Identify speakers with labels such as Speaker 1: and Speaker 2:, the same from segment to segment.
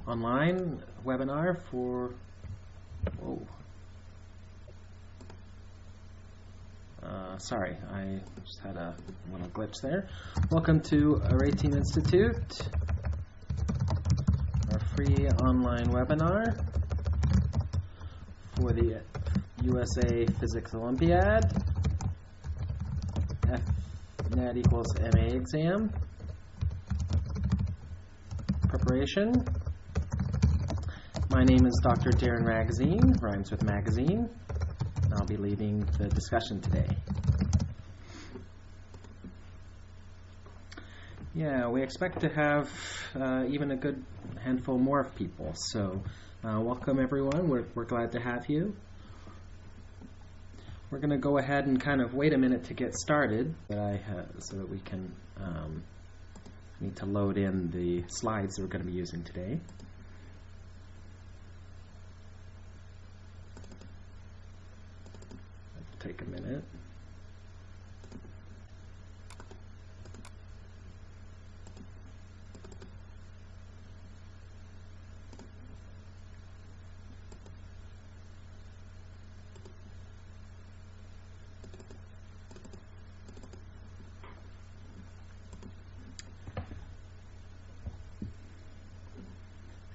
Speaker 1: online webinar for, sorry, I just had a little glitch there. Welcome to Areteem Institute, our free online webinar for the USA Physics Olympiad, FNAT equals MA exam preparation. My name is Dr. Darren Ragozzine, rhymes with magazine, and I'll be leading the discussion today. Yeah, we expect to have even a good handful more of people, so welcome everyone. We're glad to have you. We're going to go ahead and kind of wait a minute to get started, so that we can need to load in the slides that we're going to be using today. It'll take a minute.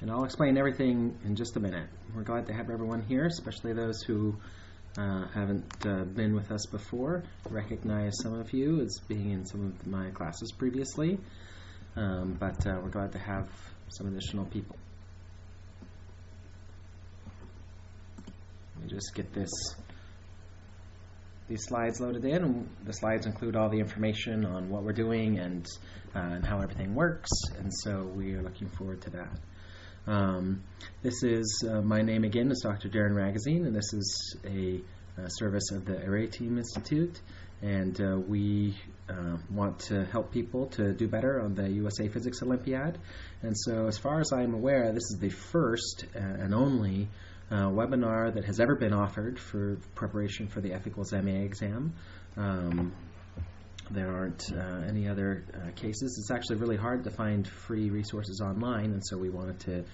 Speaker 1: And I'll explain everything in just a minute. We're glad to have everyone here, especially those who haven't been with us before. I recognize some of you as being in some of my classes previously, but we're glad to have some additional people. Let me just get these slides loaded in. The slides include all the information on what we're doing and how everything works, and so we are looking forward to that. This is my name again is Dr. Darren Ragozzine, and this is a service of the Areteem Institute, and we want to help people to do better on the USA Physics Olympiad. And so as far as I'm aware, this is the first and only webinar that has ever been offered for preparation for the F equals MA exam. There aren't any other cases. It's actually really hard to find free resources online, and so we wanted to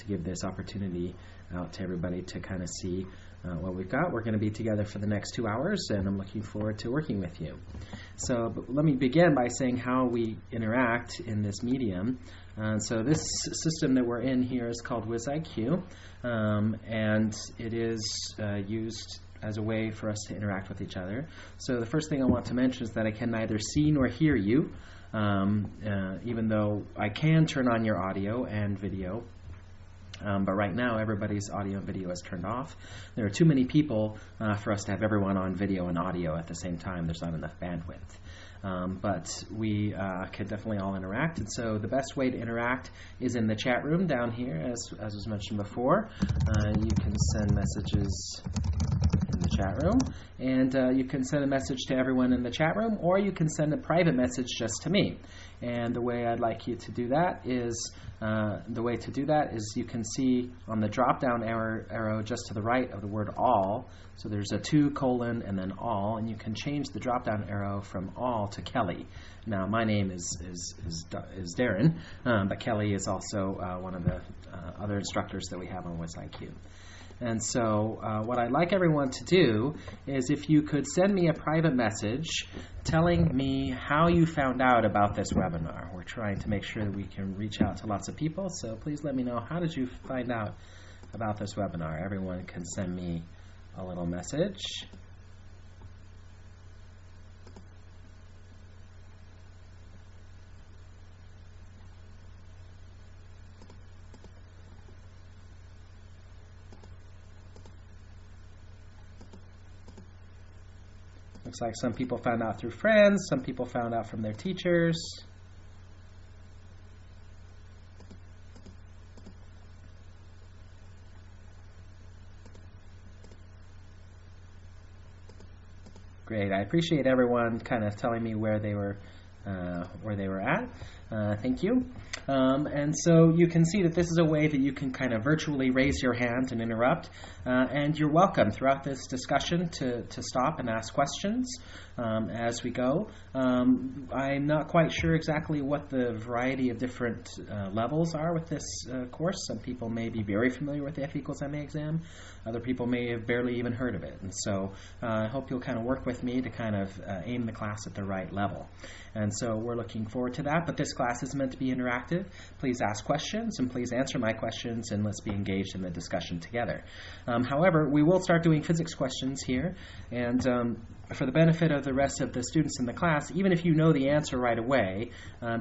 Speaker 1: give this opportunity out to everybody to kind of see what we've got. We're going to be together for the next 2 hours, and I'm looking forward to working with you. So let me begin by saying how we interact in this medium. So this system that we're in here is called WizIQ, and it is used as a way for us to interact with each other. So the first thing I want to mention is that I can neither see nor hear you, even though I can turn on your audio and video. But right now everybody's audio and video is turned off. There are too many people for us to have everyone on video and audio at the same time. There's not enough bandwidth. But we can definitely all interact, and so the best way to interact is in the chat room down here, as was mentioned before. You can send messages in the chat room, and you can send a message to everyone in the chat room, or you can send a private message just to me. And the way I'd like you to do that is you can see on the drop down arrow just to the right of the word all. So there's a 2: and then all, and you can change the drop down arrow from all to Kelly. Now my name is Darren, but Kelly is also one of the other instructors that we have on WizIQ. And so what I'd like everyone to do is, if you could send me a private message telling me how you found out about this webinar. We're trying to make sure that we can reach out to lots of people, so please let me know, how did you find out about this webinar? Everyone can send me a little message. Looks like some people found out through friends, some people found out from their teachers. Great. I appreciate everyone kind of telling me where they were where they were at. Thank you. And so you can see that this is a way that you can kind of virtually raise your hand and interrupt. And you're welcome throughout this discussion to stop and ask questions as we go. I'm not quite sure exactly what the variety of different levels are with this course. Some people may be very familiar with the F equals MA exam. Other people may have barely even heard of it. And so I hope you'll kind of work with me to kind of aim the class at the right level. And so we're looking forward to that. But this class is meant to be interactive. Please ask questions and please answer my questions, and let's be engaged in the discussion together. However, we will start doing physics questions here. And for the benefit of the rest of the students in the class, even if you know the answer right away,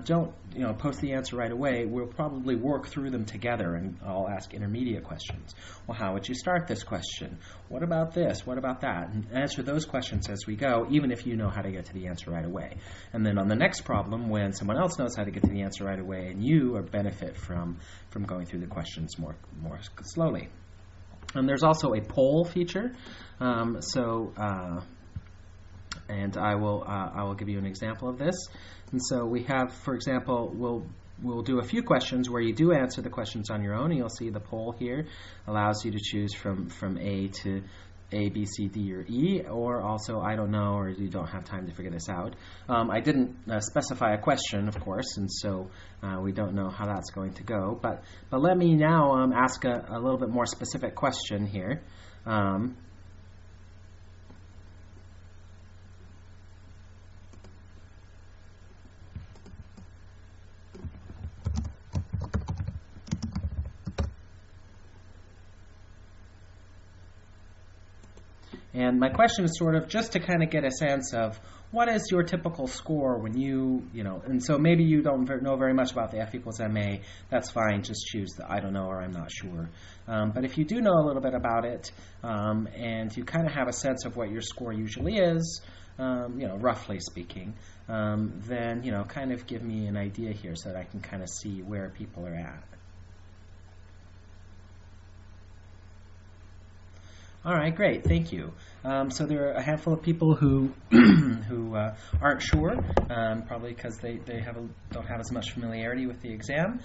Speaker 1: don't post the answer right away. We'll probably work through them together, and I'll ask intermediate questions. Well, how would you start this question? What about this? What about that? And answer those questions as we go, even if you know how to get to the answer right away. And then on the next problem, when someone else knows how to get to the answer right away, and you benefit from going through the questions more slowly. And there's also a poll feature. And I will give you an example of this. And so we have, for example, we'll do a few questions where you do answer the questions on your own, and you'll see the poll here allows you to choose from A to A, B, C, D, or E, or also I don't know, or you don't have time to figure this out. I didn't specify a question, of course, and so we don't know how that's going to go. But let me now ask a little bit more specific question here. And my question is sort of just to kind of get a sense of what is your typical score when and so maybe you don't know very much about the F equals MA, that's fine, just choose the I don't know or I'm not sure. But if you do know a little bit about it, and you kind of have a sense of what your score usually is, roughly speaking, then, kind of give me an idea here so that I can kind of see where people are at. All right, great, thank you. So there are a handful of people who aren't sure, probably because they don't have as much familiarity with the exam.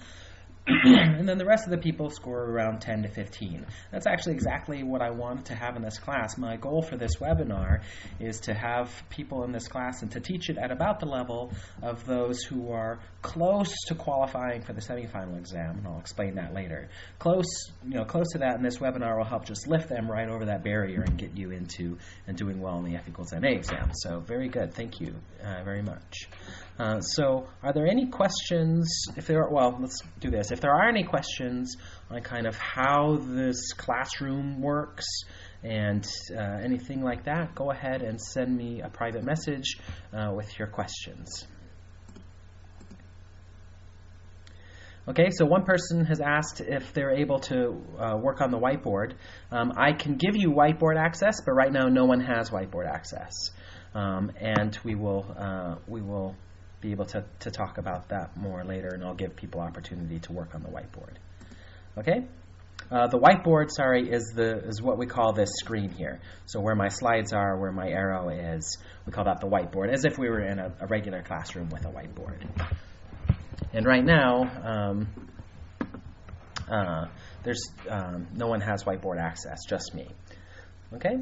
Speaker 1: And then the rest of the people score around 10 to 15. That's actually exactly what I wanted to have in this class. My goal for this webinar is to have people in this class and to teach it at about the level of those who are close to qualifying for the semifinal exam, and I'll explain that later. Close to that, and this webinar will help just lift them right over that barrier and get you into and doing well in the F equals MA exam. So very good, thank you very much. So are there any questions? Let's do this. If there are any questions on kind of how this classroom works and anything like that, go ahead and send me a private message with your questions. Okay, so one person has asked if they're able to work on the whiteboard. I can give you whiteboard access, but right now no one has whiteboard access. And we will be able to talk about that more later, and I'll give people opportunity to work on the whiteboard. Okay? The whiteboard, is what we call this screen here. So where my slides are, where my arrow is, we call that the whiteboard, as if we were in a regular classroom with a whiteboard. And right now, there's no one has whiteboard access, just me. Okay?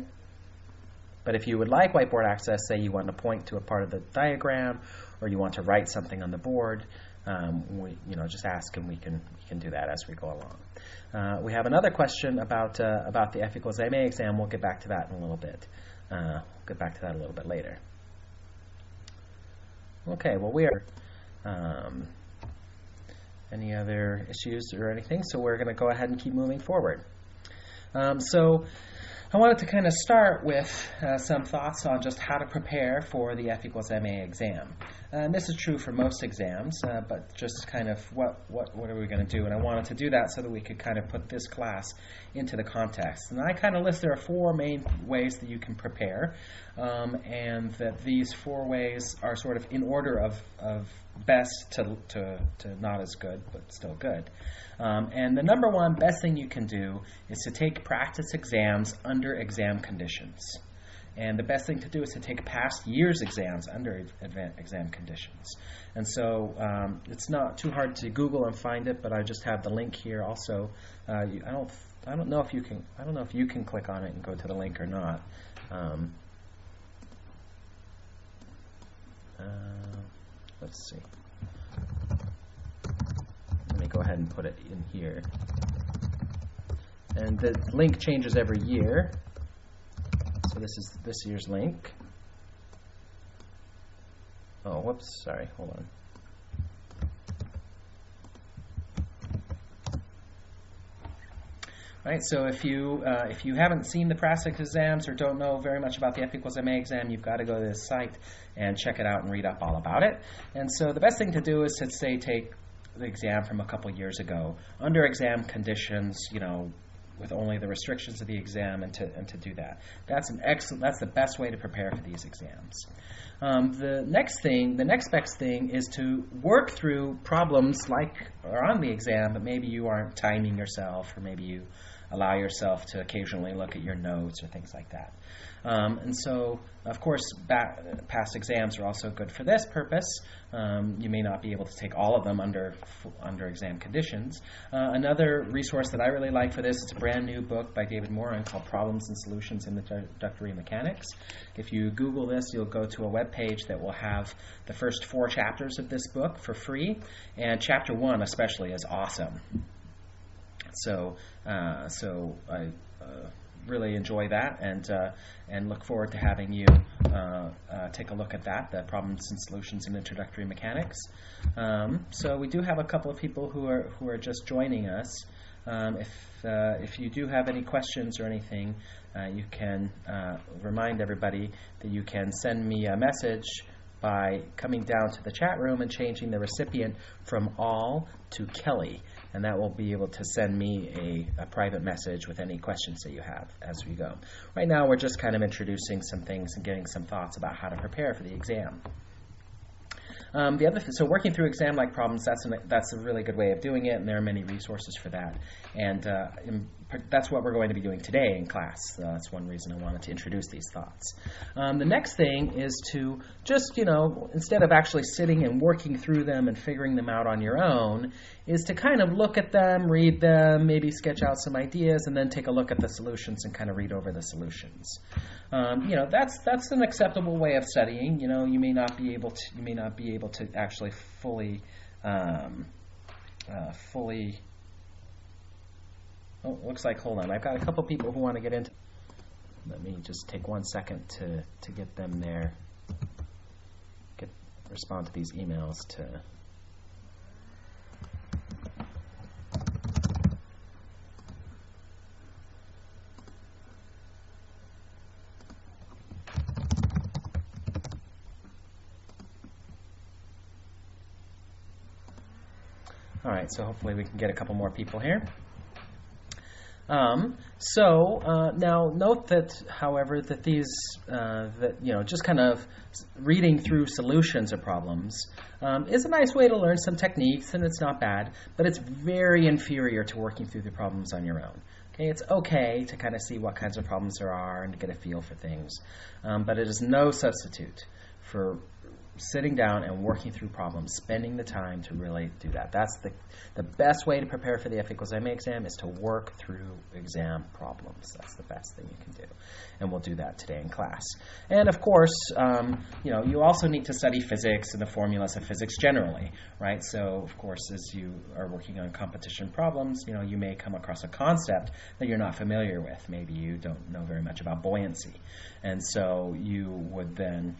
Speaker 1: But if you would like whiteboard access, say you want to point to a part of the diagram, or you want to write something on the board, just ask and we can do that as we go along. We have another question about the F equals MA exam. We'll get back to that in a little bit. Later. Okay, well we are any other issues or anything, so we're going to go ahead and keep moving forward. So I wanted to kind of start with some thoughts on just how to prepare for the F equals MA exam. And this is true for most exams, but just kind of what are we going to do? And I wanted to do that so that we could kind of put this class into the context. And I kind of list there are 4 main ways that you can prepare, and that these 4 ways are sort of in order of best to not as good, but still good. And the number 1 best thing you can do is to take practice exams under exam conditions. And the best thing to do is to take past year's exams under exam conditions. And so it's not too hard to Google and find it, but I just have the link here. Also, I don't know if you can click on it and go to the link or not. Let's see. Let me go ahead and put it in here. And the link changes every year. So this is this year's link. Oh, whoops, sorry, hold on. Right, so if you haven't seen the practice exams or don't know very much about the F equals MA exam, you've got to go to this site and check it out and read up all about it. And so the best thing to do is to say take the exam from a couple years ago under exam conditions, with only the restrictions of the exam, and to do that. That's the best way to prepare for these exams. The next best thing is to work through problems like are on the exam, but maybe you aren't timing yourself, or maybe you allow yourself to occasionally look at your notes or things like that. And so, of course, past exams are also good for this purpose. You may not be able to take all of them under exam conditions. Another resource that I really like for this is a brand new book by David Moran called Problems and Solutions in Introductory Mechanics. If you Google this, you'll go to a web page that will have the first 4 chapters of this book for free, and chapter 1 especially is awesome. So I really enjoy that, and look forward to having you take a look at that, the Problems and Solutions in Introductory Mechanics. So we do have a couple of people who are just joining us. If you do have any questions or anything, you can remind everybody that you can send me a message by coming down to the chat room and changing the recipient from all to Kelly. And that will be able to send me a private message with any questions that you have as we go. Right now, we're just kind of introducing some things and getting some thoughts about how to prepare for the exam. So working through exam-like problems, that's a really good way of doing it, and there are many resources for that. And that's what we're going to be doing today in class. That's one reason I wanted to introduce these thoughts. The next thing is to just, instead of actually sitting and working through them and figuring them out on your own, is to kind of look at them, read them, maybe sketch out some ideas, and then take a look at the solutions and kind of read over the solutions. That's an acceptable way of studying. You may not be able to actually fully. Oh, looks like, hold on, I've got a couple people who want to get into. Let me just take 1 second to get them there. Respond to these emails to. All right, so hopefully we can get a couple more people here. Now note that, however, that these, just kind of reading through solutions of problems is a nice way to learn some techniques, and it's not bad, but it's very inferior to working through the problems on your own. Okay, it's okay to kind of see what kinds of problems there are and to get a feel for things, but it is no substitute for sitting down and working through problems, spending the time to really do that. That's the best way to prepare for the F equals MA exam, is to work through exam problems. That's the best thing you can do. And we'll do that today in class. And of course, you also need to study physics and the formulas of physics generally, right? So of course, as you are working on competition problems, you may come across a concept that you're not familiar with. Maybe you don't know very much about buoyancy. And so you would then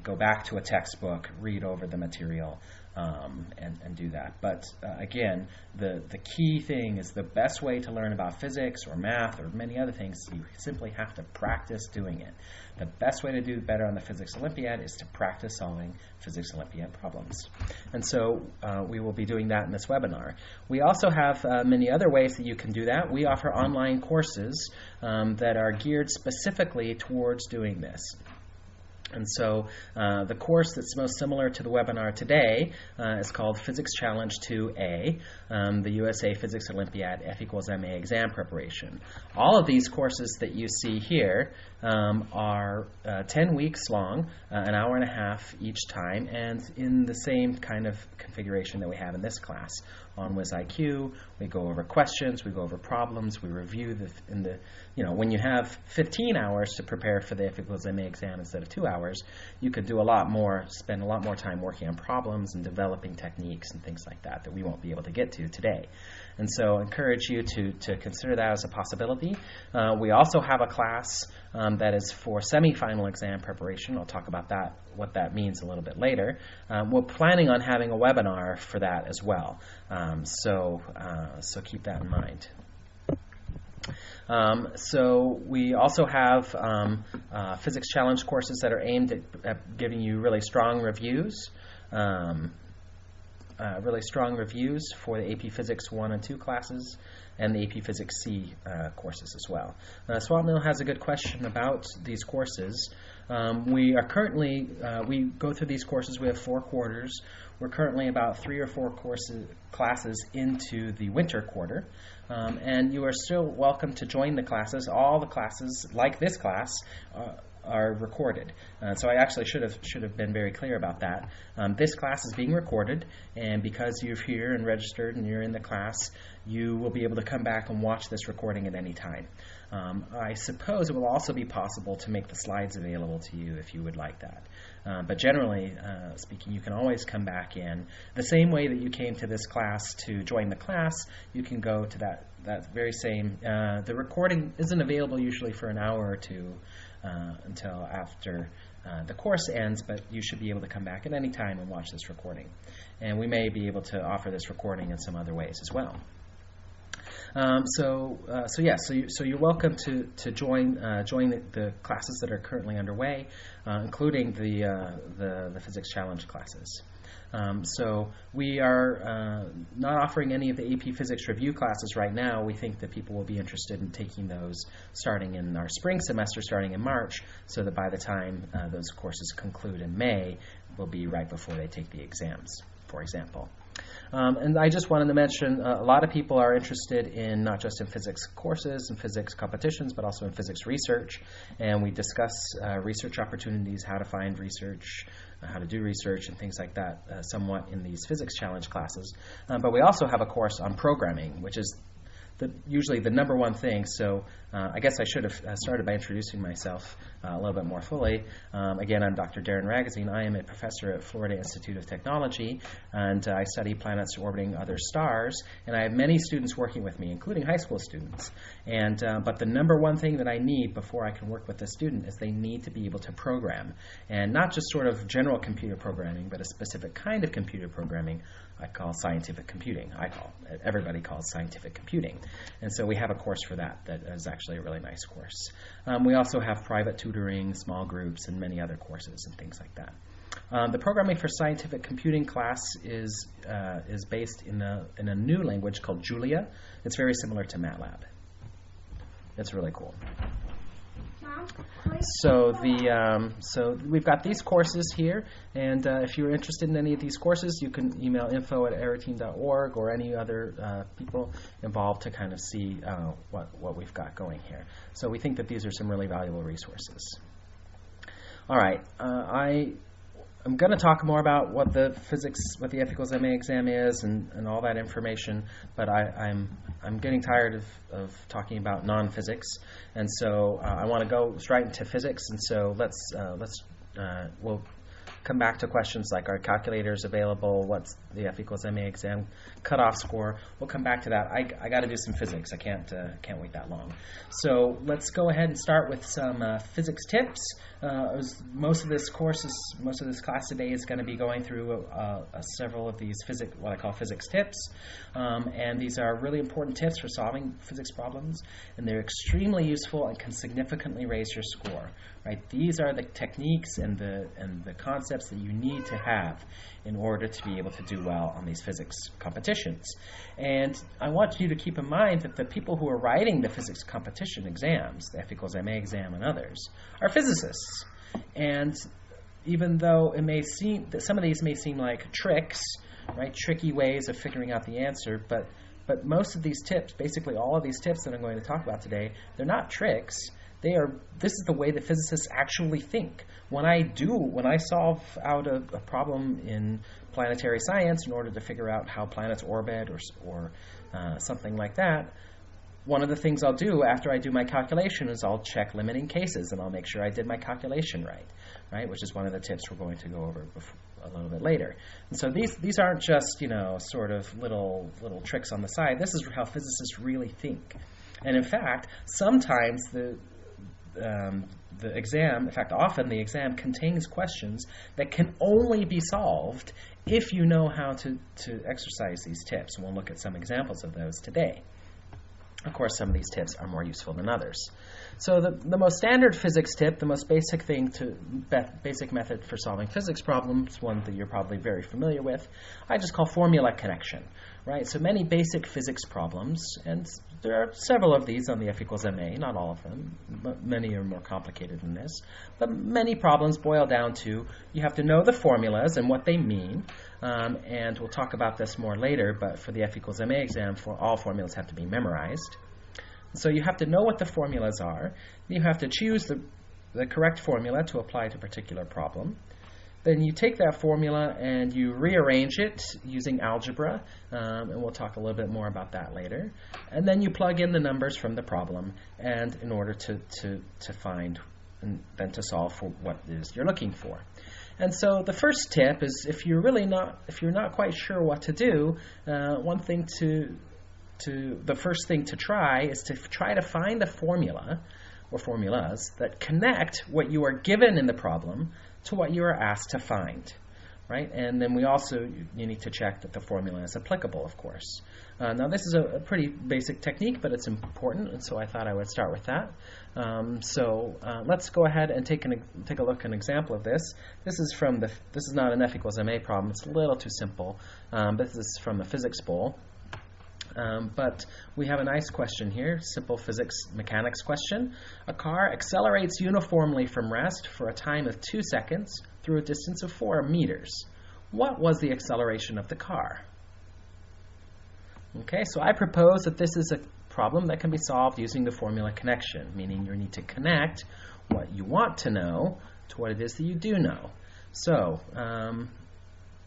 Speaker 1: go back to a textbook, read over the material, and do that. But again, the key thing is the best way to learn about physics or math or many other things, you simply have to practice doing it. The best way to do better on the Physics Olympiad is to practice solving Physics Olympiad problems. And so we will be doing that in this webinar. We also have many other ways that you can do that. We offer online courses that are geared specifically towards doing this. And so the course that's most similar to the webinar today is called Physics Challenge 2A, the USA Physics Olympiad F=ma exam preparation. All of these courses that you see here are 10 weeks long, an hour and a half each time, and in the same kind of configuration that we have in this class. On WizIQ, we go over questions, we go over problems, we review when you have 15 hours to prepare for the F=ma exam instead of 2 hours, you could do a lot more, spend a lot more time working on problems and developing techniques and things like that we won't be able to get to today. And so I encourage you to consider that as a possibility. We also have a class that is for semifinal exam preparation. I'll talk about that, what that means a little bit later. We're planning on having a webinar for that as well. So keep that in mind. So we also have physics challenge courses that are aimed at giving you really strong reviews. For the AP Physics 1 and 2 classes and the AP Physics C courses as well. Swapnil has a good question about these courses. We go through these courses. We have 4 quarters. We're currently about 3 or 4 classes into the winter quarter. And you are still welcome to join the classes. All the classes, like this class, are recorded. So I actually should have been very clear about that. This class is being recorded, and because you're here and registered and you're in the class, you will be able to come back and watch this recording at any time. I suppose it will also be possible to make the slides available to you if you would like that. But generally speaking, you can always come back in. The same way that you came to this class to join the class, you can go to that very same. The recording isn't available usually for an hour or two until after the course ends, but you should be able to come back at any time and watch this recording. And we may be able to offer this recording in some other ways as well. So you're welcome to join the classes that are currently underway, including the Physics Challenge classes. So we are not offering any of the AP Physics Review classes right now. We think that people will be interested in taking those starting in our spring semester, starting in March, so that by the time those courses conclude in May, will be right before they take the exams, for example. And I just wanted to mention a lot of people are interested in not just in physics courses and physics competitions, but also in physics research. And we discuss research opportunities, how to find research, how to do research, and things like that somewhat in these physics challenge classes. But we also have a course on programming, which is usually the number one thing. So I guess I should have started by introducing myself a little bit more fully. Again, I'm Dr. Darren Ragozzine. I am a professor at Florida Institute of Technology, and I study planets orbiting other stars. And I have many students working with me, including high school students. And but the number one thing that I need before I can work with a student is they need to be able to program, and not just sort of general computer programming, but a specific kind of computer programming I call scientific computing. Everybody calls scientific computing. And so we have a course for that is actually a really nice course. We also have private tutoring, small groups, and many other courses and things like that. The programming for scientific computing class is based in a new language called Julia. It's very similar to MATLAB. It's really cool. So we've got these courses here, and if you're interested in any of these courses, you can email info@areteem.org or any other people involved to kind of see what we've got going here. So we think that these are some really valuable resources. All right, I'm going to talk more about what the F=ma exam is and all that information, but I'm getting tired of talking about non-physics, and so I want to go straight into physics. And so we'll come back to questions like, are calculators available? What's the F=ma exam cutoff score? We'll come back to that. I got to do some physics. I can't wait that long. So let's go ahead and start with some physics tips. Most of this class today is going to be going through several of these what I call physics tips, and these are really important tips for solving physics problems, and they're extremely useful and can significantly raise your score. Right? These are the techniques and the concepts that you need to have in order to be able to do well on these physics competitions. And I want you to keep in mind that the people who are writing the physics competition exams, the F=ma exam and others, are physicists. And even though it may seem that some of these may seem like tricks, right? Tricky ways of figuring out the answer, but most of these tips, basically all of these tips that I'm going to talk about today, they're not tricks. This is the way that physicists actually think. When I solve out a problem in planetary science in order to figure out how planets orbit or something like that, one of the things I'll do after I do my calculation is I'll check limiting cases, and I'll make sure I did my calculation right? Which is one of the tips we're going to go over a little bit later. And so these aren't just, sort of little tricks on the side. This is how physicists really think. And in fact, sometimes the exam, in fact, often the exam contains questions that can only be solved if you know how to exercise these tips. And we'll look at some examples of those today. Of course, some of these tips are more useful than others. So the most standard physics tip, the most basic basic method for solving physics problems, one that you're probably very familiar with, I just call formula connection, right? So many basic physics problems, and there are several of these on the F equals MA, not all of them, but many are more complicated than this. But many problems boil down to you have to know the formulas and what they mean, and we'll talk about this more later, but for the F equals MA exam, all formulas have to be memorized. So you have to know what the formulas are. You have to choose the correct formula to apply to a particular problem. Then you take that formula and you rearrange it using algebra, and we'll talk a little bit more about that later. And then you plug in the numbers from the problem, and in order to find and then to solve for what it is you're looking for. And so the first tip is if you're not quite sure what to do, the first thing to try is to try to find a formula or formulas that connect what you are given in the problem to what you are asked to find, right? And then you need to check that the formula is applicable, of course. Now this is a pretty basic technique, but it's important, and so I thought I would start with that. Let's go ahead and take a look at an example of this. This is not an F equals MA problem. It's a little too simple, but this is from the Physics Bowl. But we have a nice question here, simple physics mechanics question. A car accelerates uniformly from rest for a time of 2 seconds through a distance of 4 meters. What was the acceleration of the car? Okay, so I propose that this is a problem that can be solved using the formula connection, meaning you need to connect what you want to know to what it is that you do know. So,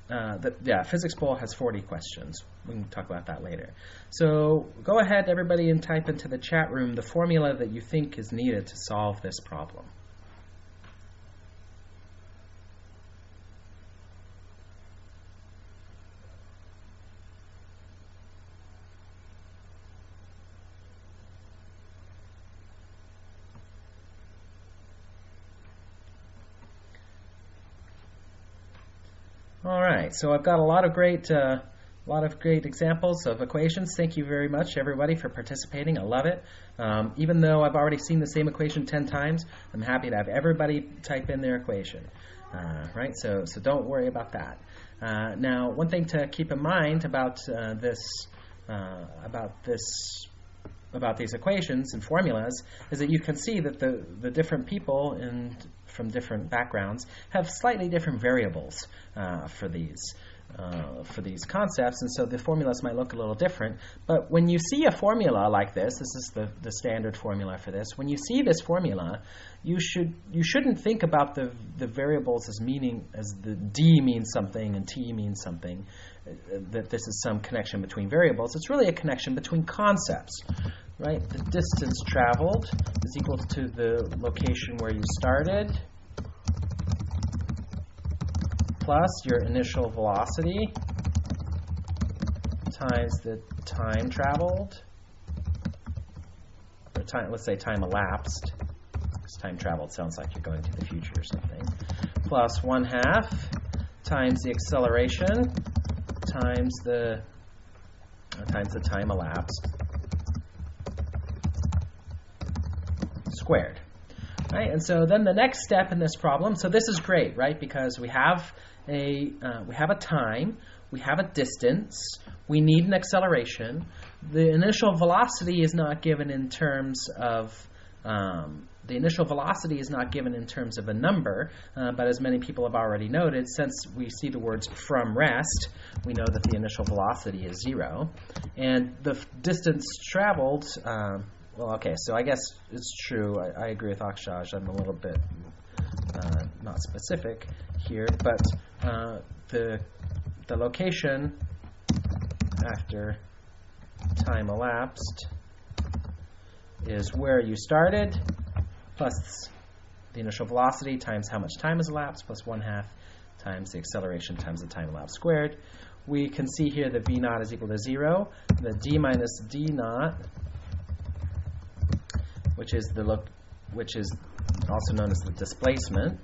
Speaker 1: Physics Bowl has 40 questions. We can talk about that later. So go ahead, everybody, and type into the chat room the formula that you think is needed to solve this problem. All right, so I've got a lot of great examples of equations. Thank you very much, everybody, for participating. I love it. Even though I've already seen the same equation 10 times, I'm happy to have everybody type in their equation. Right? So don't worry about that. Now, one thing to keep in mind about these equations and formulas is that you can see that the different people from different backgrounds have slightly different variables for these concepts, and so the formulas might look a little different. But when you see a formula like this is the standard formula for this. When you see this formula, you shouldn't think about the variables as the D means something and T means something, that this is some connection between variables. It's really a connection between concepts, right? The distance traveled is equal to the location where you started plus your initial velocity times the time traveled, or time, let's say time elapsed, because time traveled sounds like you're going to the future or something, plus 1/2 times the acceleration times the time elapsed squared. Right? And so then the next step in this problem, so this is great, right? Because we have a time, we have a distance, we need an acceleration. The initial velocity is not given in terms of The initial velocity is not given in terms of a number, but as many people have already noted, since we see the words from rest, we know that the initial velocity is 0. And the distance traveled, well, okay, so I guess it's true. I agree with Akshaj. I'm a little bit not specific here, but the location after time elapsed is where you started, plus the initial velocity times how much time has elapsed, plus 1/2 times the acceleration times the time elapsed squared. We can see here that v naught is equal to 0. The d minus d naught, which is also known as the displacement.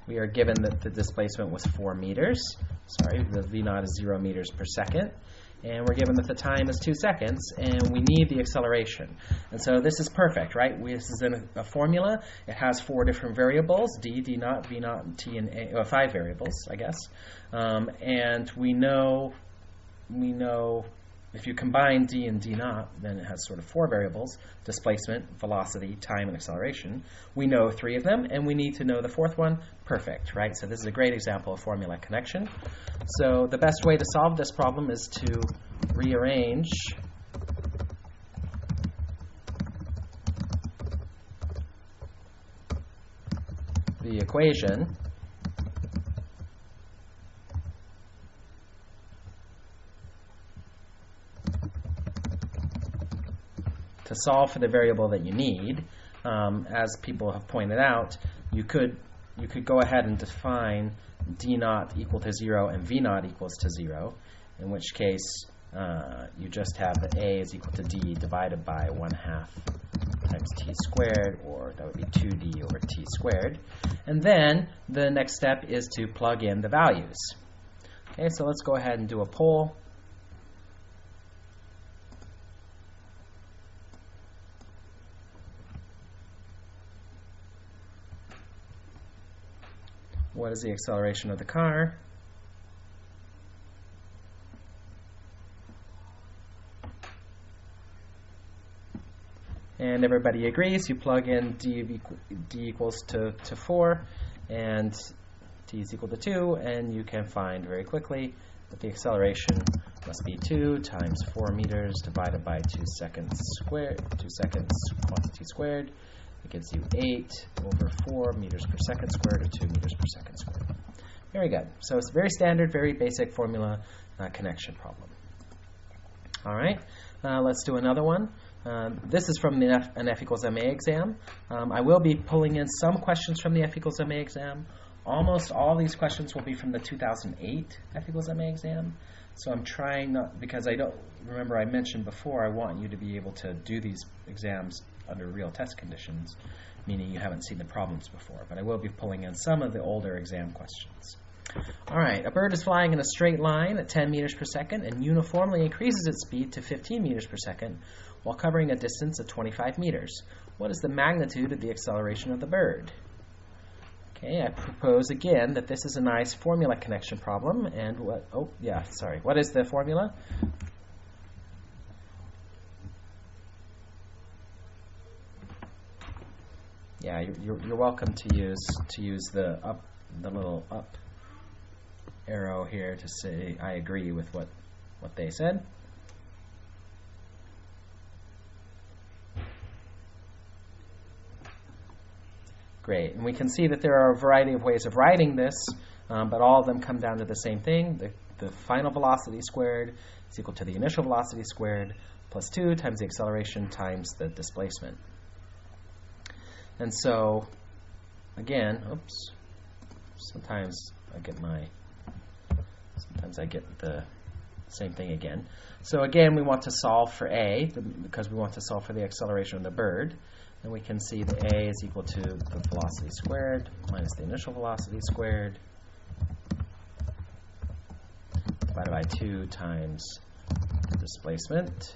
Speaker 1: We are given that the displacement was 4 meters. Sorry, the v naught is 0 meters per second. And we're given that the time is 2 seconds, and we need the acceleration. And so this is perfect, right? This is in a formula. It has 4 different variables, d, d naught, v naught, and t, and a, well, 5 variables, I guess. And we know if you combine d and d naught, then it has sort of 4 variables: displacement, velocity, time, and acceleration. We know 3 of them, and we need to know the 4th one. Perfect, right? So this is a great example of formula connection. So the best way to solve this problem is to rearrange the equation to solve for the variable that you need. As people have pointed out, you could go ahead and define d naught equal to 0 and v naught equals to 0, in which case you just have that a is equal to d divided by 1/2 times t squared, or that would be 2d over t squared. And then the next step is to plug in the values. Okay, so let's go ahead and do a poll. What is the acceleration of the car? And everybody agrees. You plug in d equals to 4 and t is equal to 2, and you can find very quickly that the acceleration must be 2 times 4 meters divided by 2 seconds squared, 2 seconds quantity squared. It gives you 8 over 4 meters per second squared, or 2 meters per second squared. Very good. So it's a very standard, very basic formula connection problem. All right, let's do another one. This is from an F equals MA exam. I will be pulling in some questions from the F equals MA exam. Almost all these questions will be from the 2008 F equals MA exam. So I'm trying not, because I don't remember I mentioned before, I want you to be able to do these exams under real test conditions, meaning you haven't seen the problems before. But I will be pulling in some of the older exam questions. All right, a bird is flying in a straight line at 10 meters per second and uniformly increases its speed to 15 meters per second while covering a distance of 25 meters. What is the magnitude of the acceleration of the bird? Okay, I propose again that this is a nice formula connection problem. And what is the formula? Yeah, you're welcome to use the little up arrow here to say I agree with what they said. Great, and we can see that there are a variety of ways of writing this, but all of them come down to the same thing. The final velocity squared is equal to the initial velocity squared plus 2 times the acceleration times the displacement. And so, again, sometimes I get the same thing again. So again, we want to solve for a, because we want to solve for the acceleration of the bird. And we can see that a is equal to the velocity squared minus the initial velocity squared divided by 2 times the displacement.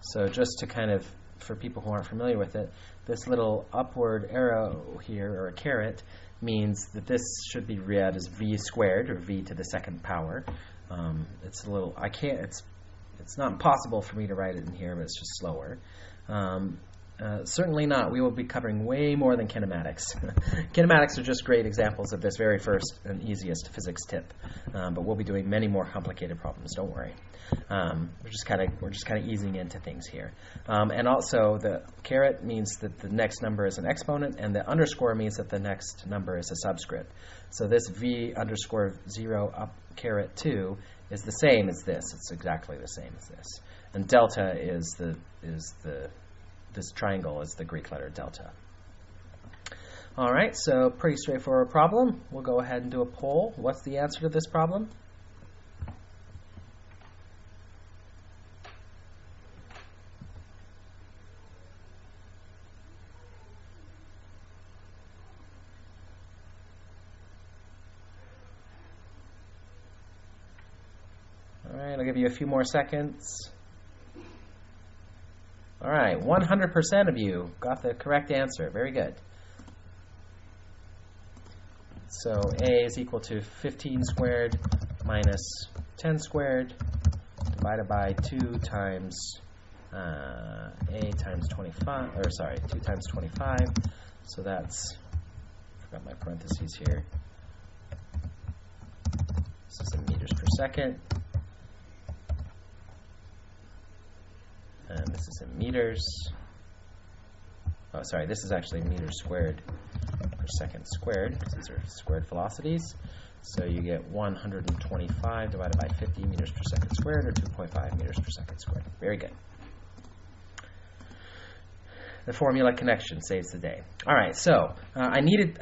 Speaker 1: So just to kind of, for people who aren't familiar with it, this little upward arrow here, or a caret, means that this should be read as v squared, or v to the second power. It's a little, it's not impossible for me to write it in here, but it's just slower. Certainly not. We will be covering way more than kinematics. Kinematics are just great examples of this very first and easiest physics tip, but we'll be doing many more complicated problems. Don't worry. We're just kind of easing into things here. And also, the caret means that the next number is an exponent, and the underscore means that the next number is a subscript. So this v underscore 0 up caret 2 is the same as this. It's exactly the same as this. And delta is this triangle is the Greek letter delta. All right, so pretty straightforward problem. We'll go ahead and do a poll. What's the answer to this problem? All right, I'll give you a few more seconds. All right, 100% of you got the correct answer. Very good. So a is equal to 15 squared minus 10 squared divided by 2 times a times 25, or sorry, 2 times 25. So that's, I forgot my parentheses here. This is in meters per second. And this is in meters. Oh, sorry, this is actually meters squared per second squared, because these are squared velocities. So you get 125 divided by 50 meters per second squared, or 2.5 meters per second squared. Very good. The formula connection saves the day. All right, so I needed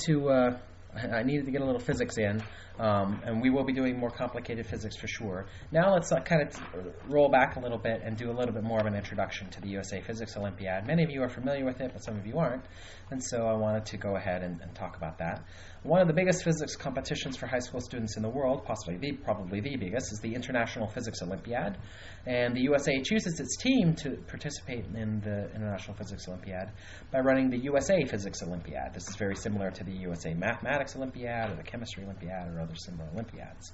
Speaker 1: to get a little physics in, and we will be doing more complicated physics for sure. Now let's kind of roll back a little bit and do a little bit more of an introduction to the USA Physics Olympiad. Many of you are familiar with it, but some of you aren't, and so I wanted to go ahead and talk about that. One of the biggest physics competitions for high school students in the world, probably the biggest, is the International Physics Olympiad, and the USA chooses its team to participate in the International Physics Olympiad by running the USA Physics Olympiad. This is very similar to the USA Mathematics Olympiad or the Chemistry Olympiad or other similar Olympiads.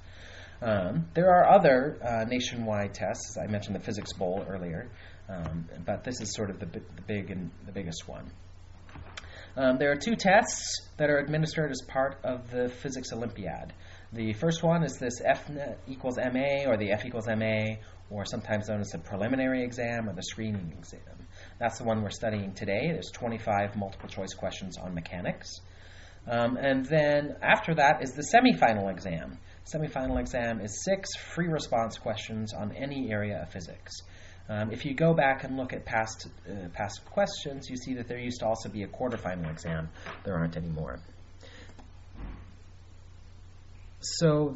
Speaker 1: There are other nationwide tests. I mentioned the Physics Bowl earlier, but this is sort of the biggest one. There are 2 tests that are administered as part of the Physics Olympiad. The first one is this F equals MA, or the F equals MA, or sometimes known as the preliminary exam or the screening exam. That's the one we're studying today. There's 25 multiple choice questions on mechanics. And then after that is the semifinal exam. Semifinal exam is 6 free response questions on any area of physics. If you go back and look at past questions, you see that there used to also be a quarterfinal exam. There aren't anymore. So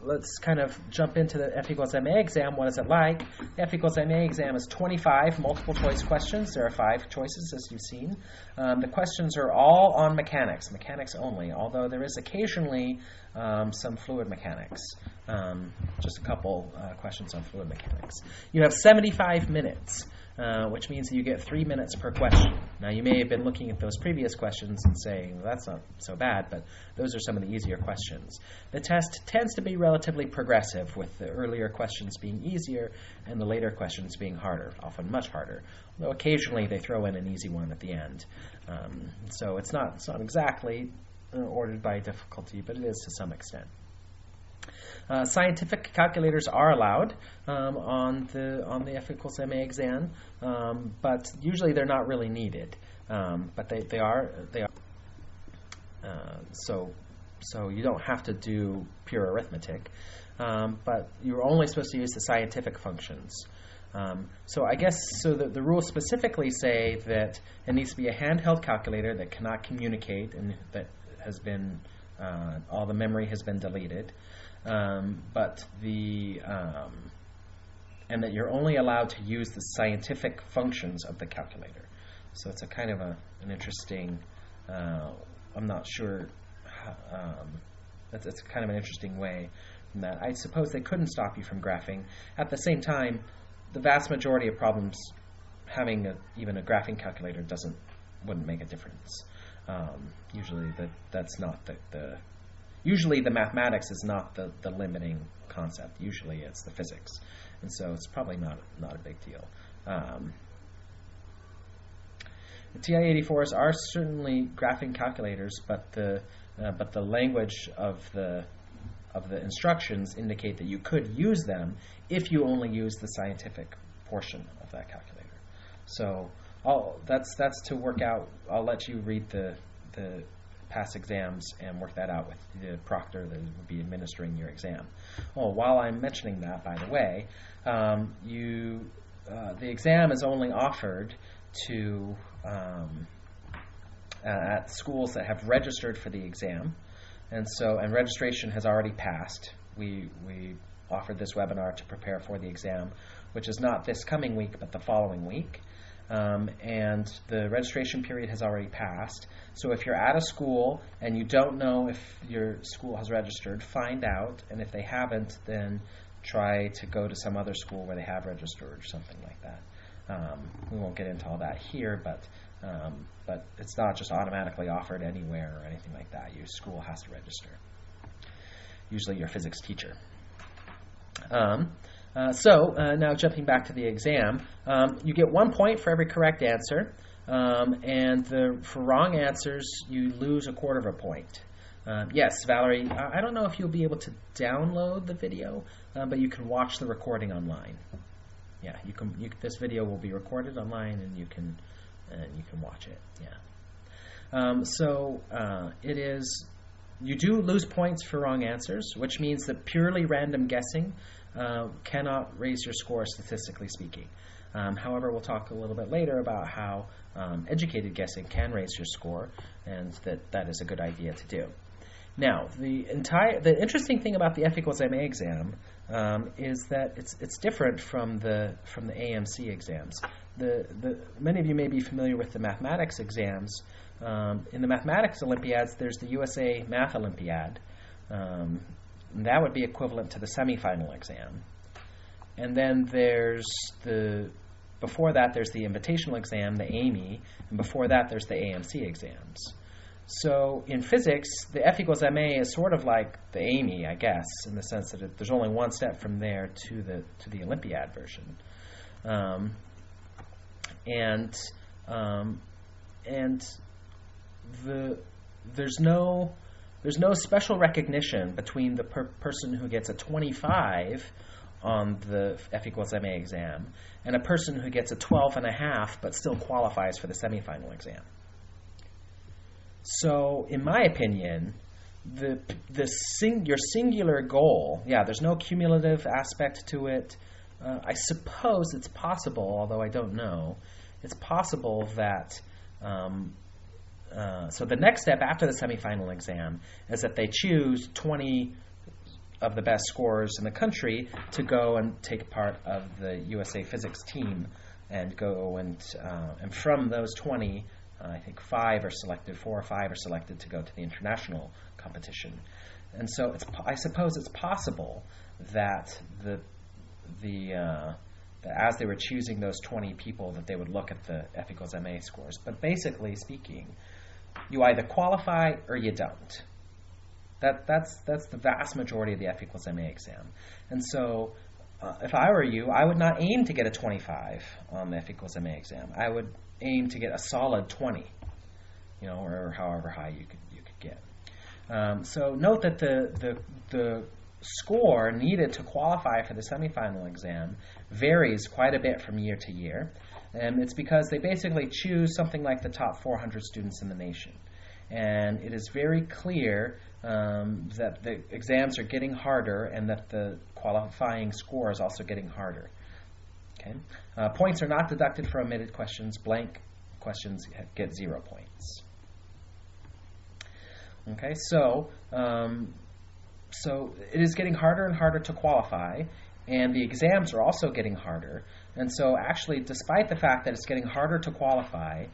Speaker 1: let's kind of jump into the F equals MA exam. What is it like? The F equals MA exam is 25 multiple choice questions. There are 5 choices, as you've seen. The questions are all on mechanics only, although there is occasionally some fluid mechanics. Just a couple questions on fluid mechanics. You have 75 minutes, which means that you get 3 minutes per question. Now, you may have been looking at those previous questions and saying, well, that's not so bad, but those are some of the easier questions. The test tends to be relatively progressive, with the earlier questions being easier and the later questions being harder, often much harder, although occasionally they throw in an easy one at the end. So it's not exactly ordered by difficulty, but it is to some extent. Scientific calculators are allowed on the F equals MA exam, but usually they're not really needed. But they are. So you don't have to do pure arithmetic, but you're only supposed to use the scientific functions. So I guess the rules specifically say that it needs to be a handheld calculator that cannot communicate and that has been all the memory has been deleted. And that you're only allowed to use the scientific functions of the calculator. So it's a kind of an interesting, I'm not sure, it's kind of an interesting way from that. I suppose they couldn't stop you from graphing. At the same time, the vast majority of problems, having even a graphing calculator wouldn't make a difference. Usually that's not Usually the mathematics is not the limiting concept. Usually it's the physics. And so it's probably not a big deal. The TI-84s are certainly graphing calculators, but the language of the instructions indicate that you could use them if you only use the scientific portion of that calculator. So that's to work out. I'll let you read the past exams and work that out with the proctor that will be administering your exam. Oh, while I'm mentioning that, by the way, the exam is only offered to at schools that have registered for the exam, and registration has already passed. We offered this webinar to prepare for the exam, which is not this coming week but the following week. And the registration period has already passed. So if you're at a school and you don't know if your school has registered, find out. And if they haven't, then try to go to some other school where they have registered or something like that. We won't get into all that here, but it's not just automatically offered anywhere or anything like that. Your school has to register. Usually your physics teacher. Now jumping back to the exam, you get 1 point for every correct answer, and for wrong answers, you lose 1/4 point. Yes, Valerie, I don't know if you'll be able to download the video, but you can watch the recording online. Yeah, this video will be recorded online, and you can watch it. Yeah. It is. You do lose points for wrong answers, which means that purely random guessing cannot raise your score, statistically speaking. However, we'll talk a little bit later about how educated guessing can raise your score, and that is a good idea to do. Now, the interesting thing about the F equals MA exam is that it's different from the AMC exams. Many of you may be familiar with the mathematics exams. In the mathematics Olympiads, there's the USA Math Olympiad. That would be equivalent to the semifinal exam. And then before that, there's the invitational exam, the AME, and before that, there's the AMC exams. So in physics, the F equals MA is sort of like the AME, I guess, in the sense that there's only one step from there to the Olympiad version. There's no special recognition between the person who gets a 25 on the F equals MA exam and a person who gets a 12.5 but still qualifies for the semifinal exam. So, in my opinion, your singular goal, there's no cumulative aspect to it. I suppose it's possible, although I don't know, it's possible that so the next step after the semifinal exam is that they choose 20 of the best scorers in the country to go and take part of the USA Physics team and go and from those 20, I think 4 or 5 are selected to go to the international competition. And so I suppose it's possible that as they were choosing those 20 people that they would look at the F equals MA scores. But basically speaking, you either qualify or you don't. That's the vast majority of the F equals MA exam. And so if I were you, I would not aim to get a 25 on the F equals MA exam. I would aim to get a solid 20, or however high you could get. So note that the score needed to qualify for the semifinal exam varies quite a bit from year to year. And it's because they basically choose something like the top 400 students in the nation. And it is very clear that the exams are getting harder and that the qualifying score is also getting harder. Okay? Points are not deducted for omitted questions. Blank questions get 0 points. Okay, so it is getting harder and harder to qualify, and the exams are also getting harder. And so actually, despite the fact that it's getting harder to qualify,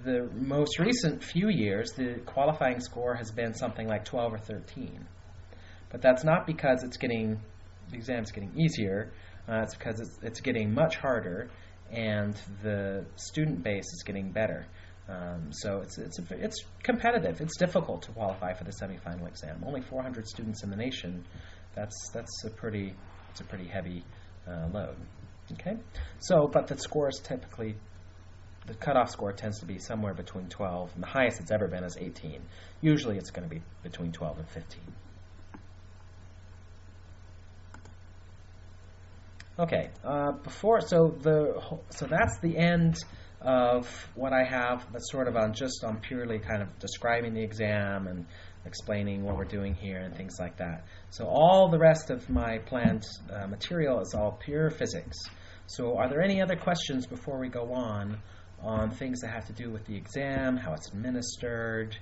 Speaker 1: the most recent few years, the qualifying score has been something like 12 or 13. But that's not because the exam's getting easier. It's because it's getting much harder, and the student base is getting better. So it's competitive. It's difficult to qualify for the semifinal exam. Only 400 students in the nation. That's a pretty heavy load. Okay. So, but the scores typically the cutoff score tends to be somewhere between 12, and the highest it's ever been is 18. Usually it's going to be between 12 and 15. Okay, so that's the end of what I have. That's sort of on purely kind of describing the exam and explaining what we're doing here and things like that. So all the rest of my planned material is all pure physics. So are there any other questions before we go on things that have to do with the exam, how it's administered,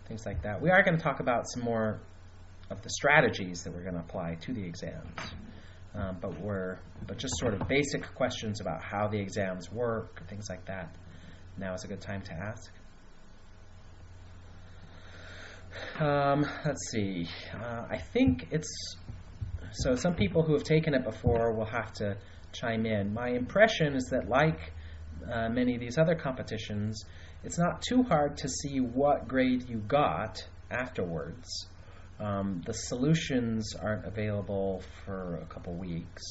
Speaker 1: things like that? We are going to talk about some more of the strategies that we're going to apply to the exams. But just sort of basic questions about how the exams work, things like that. Now is a good time to ask. Let's see. I think so some people who have taken it before will have to chime in. My impression is that like many of these other competitions, it's not too hard to see what grade you got afterwards. The solutions aren't available for a couple weeks.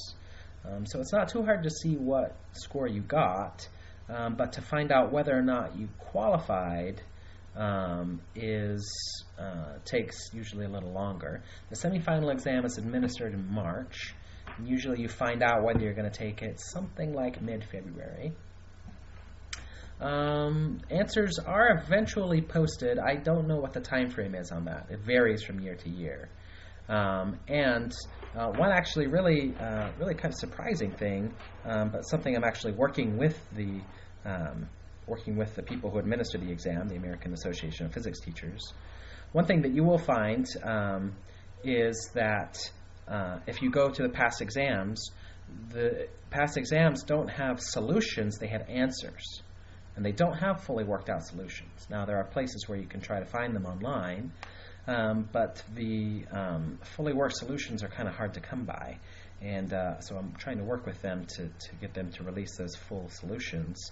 Speaker 1: So it's not too hard to see what score you got, but to find out whether or not you qualified takes usually a little longer. The semifinal exam is administered in March, and usually you find out whether you're going to take it something like mid-February. Answers are eventually posted. I don't know what the time frame is on that. It varies from year to year. And one actually really kind of surprising thing, but something I'm actually working with the people who administer the exam, the American Association of Physics Teachers. One thing that you will find is that if you go to the past exams don't have solutions, they have answers. And they don't have fully worked out solutions. Now, there are places where you can try to find them online, but the fully worked solutions are kind of hard to come by. And so I'm trying to work with them to get them to release those full solutions.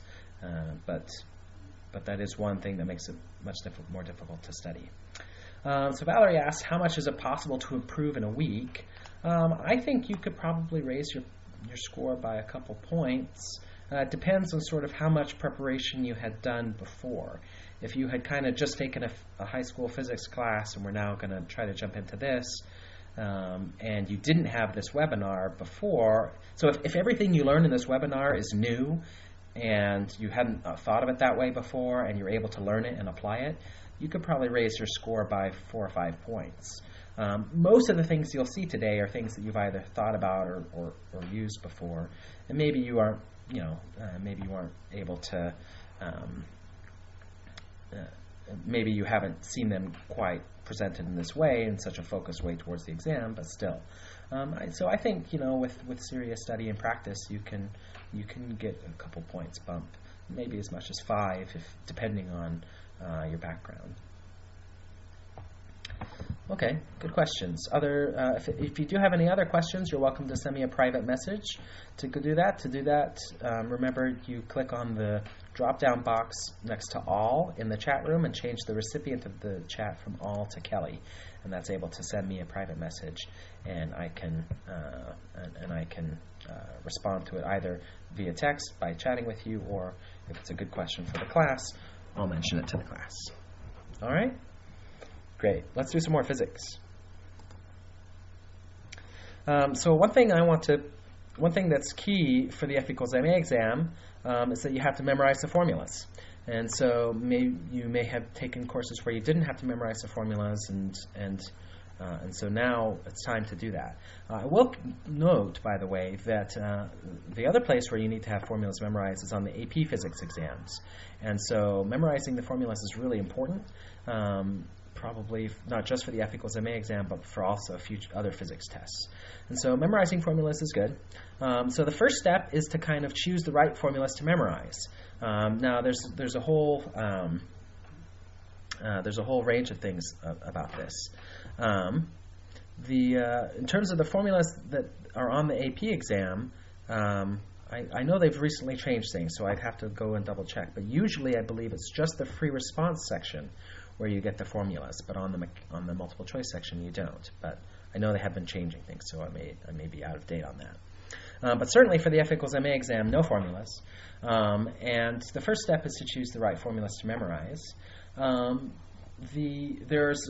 Speaker 1: But that is one thing that makes it much more difficult to study. So Valerie asks, how much is it possible to improve in a week? I think you could probably raise your score by a couple points. It depends on sort of how much preparation you had done before. If you had kind of just taken a high school physics class and we're now going to try to jump into this, and you didn't have this webinar before, so if everything you learn in this webinar is new and you hadn't thought of it that way before and you're able to learn it and apply it, you could probably raise your score by 4 or 5 points. Most of the things you'll see today are things that you've either thought about or used before, and maybe you aren't able to, maybe you haven't seen them quite presented in this way, in such a focused way towards the exam, but still. So I think, with serious study and practice, you can get a couple points bump, maybe as much as 5, depending on your background. Okay, good questions. If you do have any other questions, you're welcome to send me a private message. To do that, remember you click on the drop-down box next to all in the chat room and change the recipient of the chat from all to Kelly, and that's able to send me a private message, and I can respond to it either via text by chatting with you, or if it's a good question for the class, I'll mention it to the class. All right. Great. Let's do some more physics. So one thing that's key for the F equals MA exam is that you have to memorize the formulas. And so you may have taken courses where you didn't have to memorize the formulas, and so now it's time to do that. I will note, by the way, that the other place where you need to have formulas memorized is on the AP physics exams. And so memorizing the formulas is really important. Probably not just for the F equals MA exam, but for also a few other physics tests. And so memorizing formulas is good. So the first step is to kind of choose the right formulas to memorize. Now there's a whole range of things about this. In terms of the formulas that are on the AP exam, I know they've recently changed things, so I'd have to go and double check. But usually I believe it's just the free response section where you get the formulas, but on the multiple choice section you don't. But I know they have been changing things, so I may be out of date on that. But certainly for the F equals MA exam, no formulas. And the first step is to choose the right formulas to memorize. There's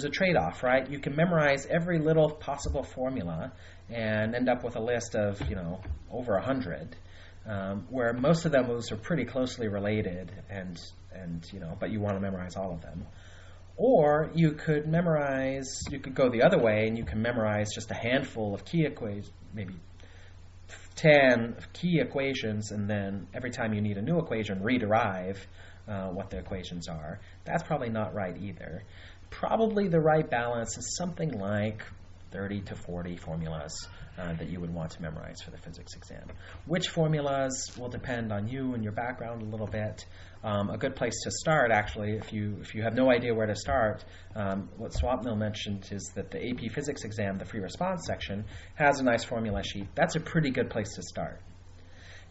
Speaker 1: a trade-off, right? You can memorize every little possible formula and end up with a list of, over 100, where most of those are pretty closely related, but you want to memorize all of them. Or you could go the other way, and you can memorize just a handful of key equations, maybe 10 key equations, and then every time you need a new equation, rederive what the equations are. That's probably not right either. Probably the right balance is something like 30 to 40 formulas that you would want to memorize for the physics exam. Which formulas will depend on you and your background a little bit. A good place to start, actually, if you have no idea where to start, what Swapnil mentioned is that the AP Physics exam, the free response section, has a nice formula sheet. That's a pretty good place to start.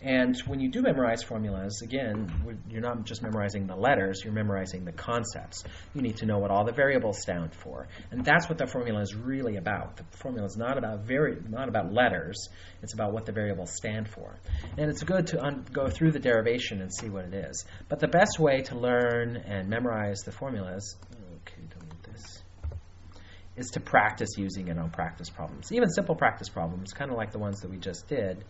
Speaker 1: And when you do memorize formulas, again, you're not just memorizing the letters, you're memorizing the concepts. You need to know what all the variables stand for. And that's what the formula is really about. The formula is not about letters, it's about what the variables stand for. And it's good to go through the derivation and see what it is. But the best way to learn and memorize the formulas, is to practice using it on practice problems. Even simple practice problems, kind of like the ones that we just did,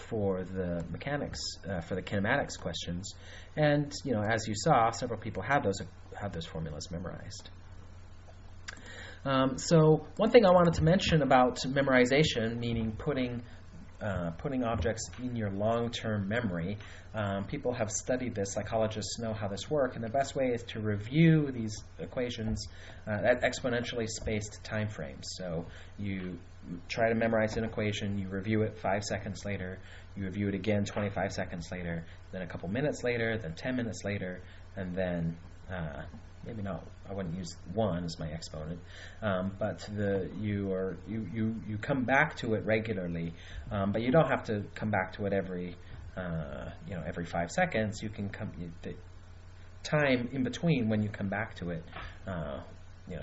Speaker 1: for the mechanics, for the kinematics questions, and as you saw, several people have those formulas memorized. So one thing I wanted to mention about memorization, meaning putting objects in your long-term memory. People have studied this. Psychologists know how this works, and the best way is to review these equations at exponentially spaced time frames. So you try to memorize an equation, you review it 5 seconds later, you review it again 25 seconds later, then a couple minutes later, then 10 minutes later, and then maybe not, I wouldn't use 1 as my exponent, but you come back to it regularly, but you don't have to come back to it every 5 seconds. You can the time in between when you come back to it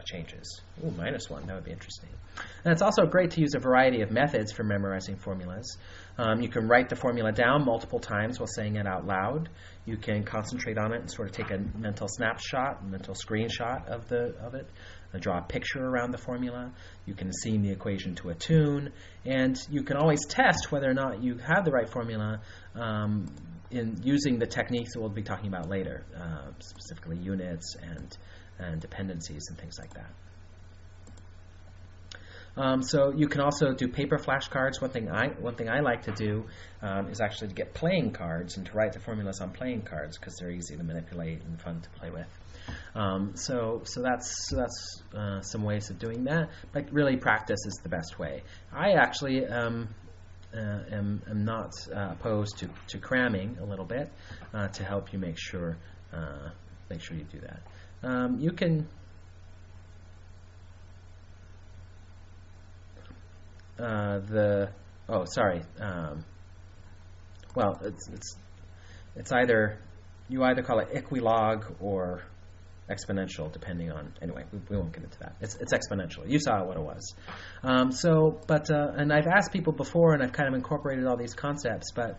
Speaker 1: changes. Ooh, -1, that would be interesting. And it's also great to use a variety of methods for memorizing formulas. You can write the formula down multiple times while saying it out loud. You can concentrate on it and sort of take a mental snapshot, a mental screenshot of it, and draw a picture around the formula. You can sing the equation to a tune, and you can always test whether or not you have the right formula in using the techniques that we'll be talking about later, specifically units and dependencies and things like that. So you can also do paper flashcards. One thing I like to do is actually to get playing cards and to write the formulas on playing cards because they're easy to manipulate and fun to play with. So that's some ways of doing that. But really, practice is the best way. I actually am not opposed to cramming a little bit to help you make sure you do that. You can well, it's either you either call it equilog or exponential, depending on. Anyway, we won't get into that. It's exponential. You saw what it was. And I've asked people before, and I've kind of incorporated all these concepts. But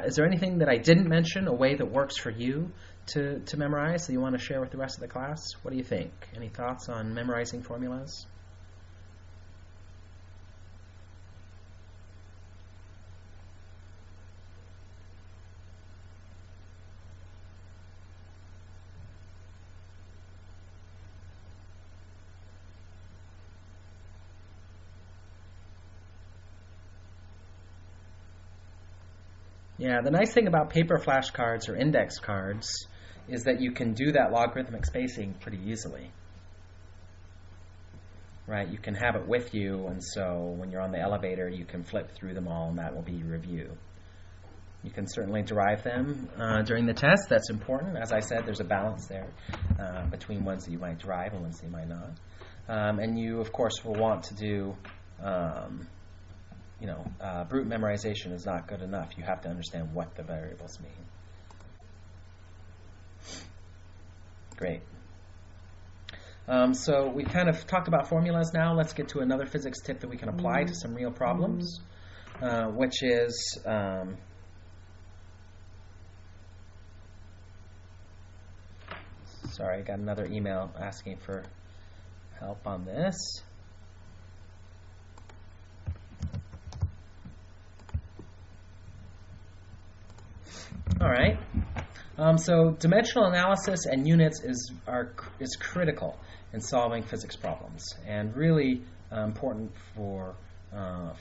Speaker 1: is there anything that I didn't mention, a way that works for you to memorize that you want to share with the rest of the class? What do you think? Any thoughts on memorizing formulas? Yeah, the nice thing about paper flashcards or index cards is that you can do that logarithmic spacing pretty easily. Right? You can have it with you, and so when you're on the elevator, you can flip through them all, and that will be your review. You can certainly derive them during the test. That's important. As I said, there's a balance there between ones that you might derive and ones that you might not. And you, of course, will want to do brute memorization is not good enough. You have to understand what the variables mean. Great. So we kind of talked about formulas now. Let's get to another physics tip that we can apply to some real problems. which is sorry, I got another email asking for help on this. All right. So dimensional analysis and units is critical in solving physics problems, and really important for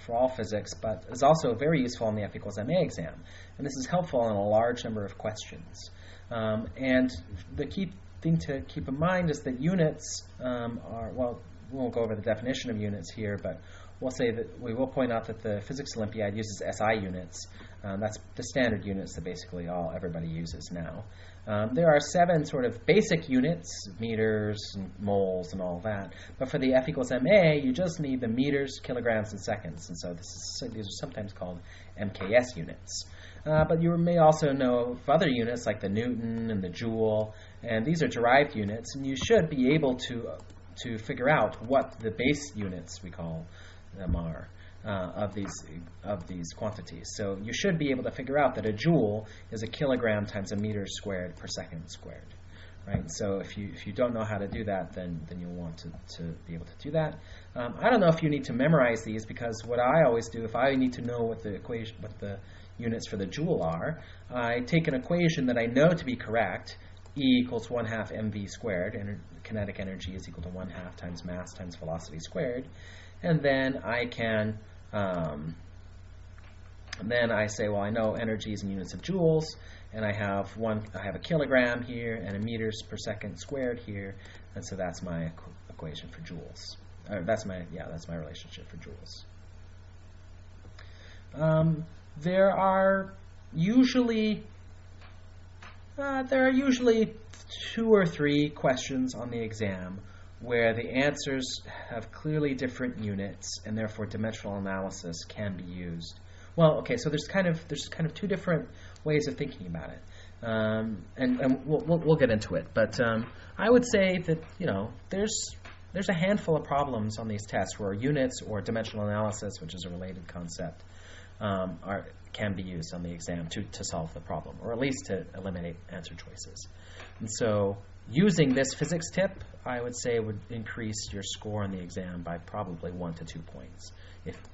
Speaker 1: all physics, but is also very useful in the F equals MA exam. And this is helpful in a large number of questions. And the key thing to keep in mind is that units are, well, we won't go over the definition of units here, but we'll say that we will point out that the Physics Olympiad uses SI units. That's the standard units that basically everybody uses now. There are 7 sort of basic units, meters, and moles, and all that. But for the F equals MA, you just need the meters, kilograms, and seconds. And so these are sometimes called MKS units. But you may also know of other units like the Newton and the joule, and these are derived units, and you should be able to figure out what the base units, we call them, are of these quantities. So you should be able to figure out that a joule is a kilogram times a meter squared per second squared, right? So if you don't know how to do that, then you'll want to be able to do that. I don't know if you need to memorize these, because what I always do, if I need to know what the units for the joule are, I take an equation that I know to be correct. E equals 1/2 mv squared, and kinetic energy is equal to 1/2 times mass times velocity squared. And then I can, then I say, well, I know energy is in units of joules, and I have a kilogram here and a meters per second squared here, and so that's my equation for joules. That's my relationship for joules. There are usually 2 or 3 questions on the exam where the answers have clearly different units, and therefore dimensional analysis can be used. Well, okay, so there's kind of 2 different ways of thinking about it, and we'll get into it. But I would say that there's a handful of problems on these tests where units or dimensional analysis, which is a related concept, can be used on the exam to solve the problem, or at least to eliminate answer choices. And so using this physics tip, I would say, would increase your score on the exam by probably 1 to 2 points,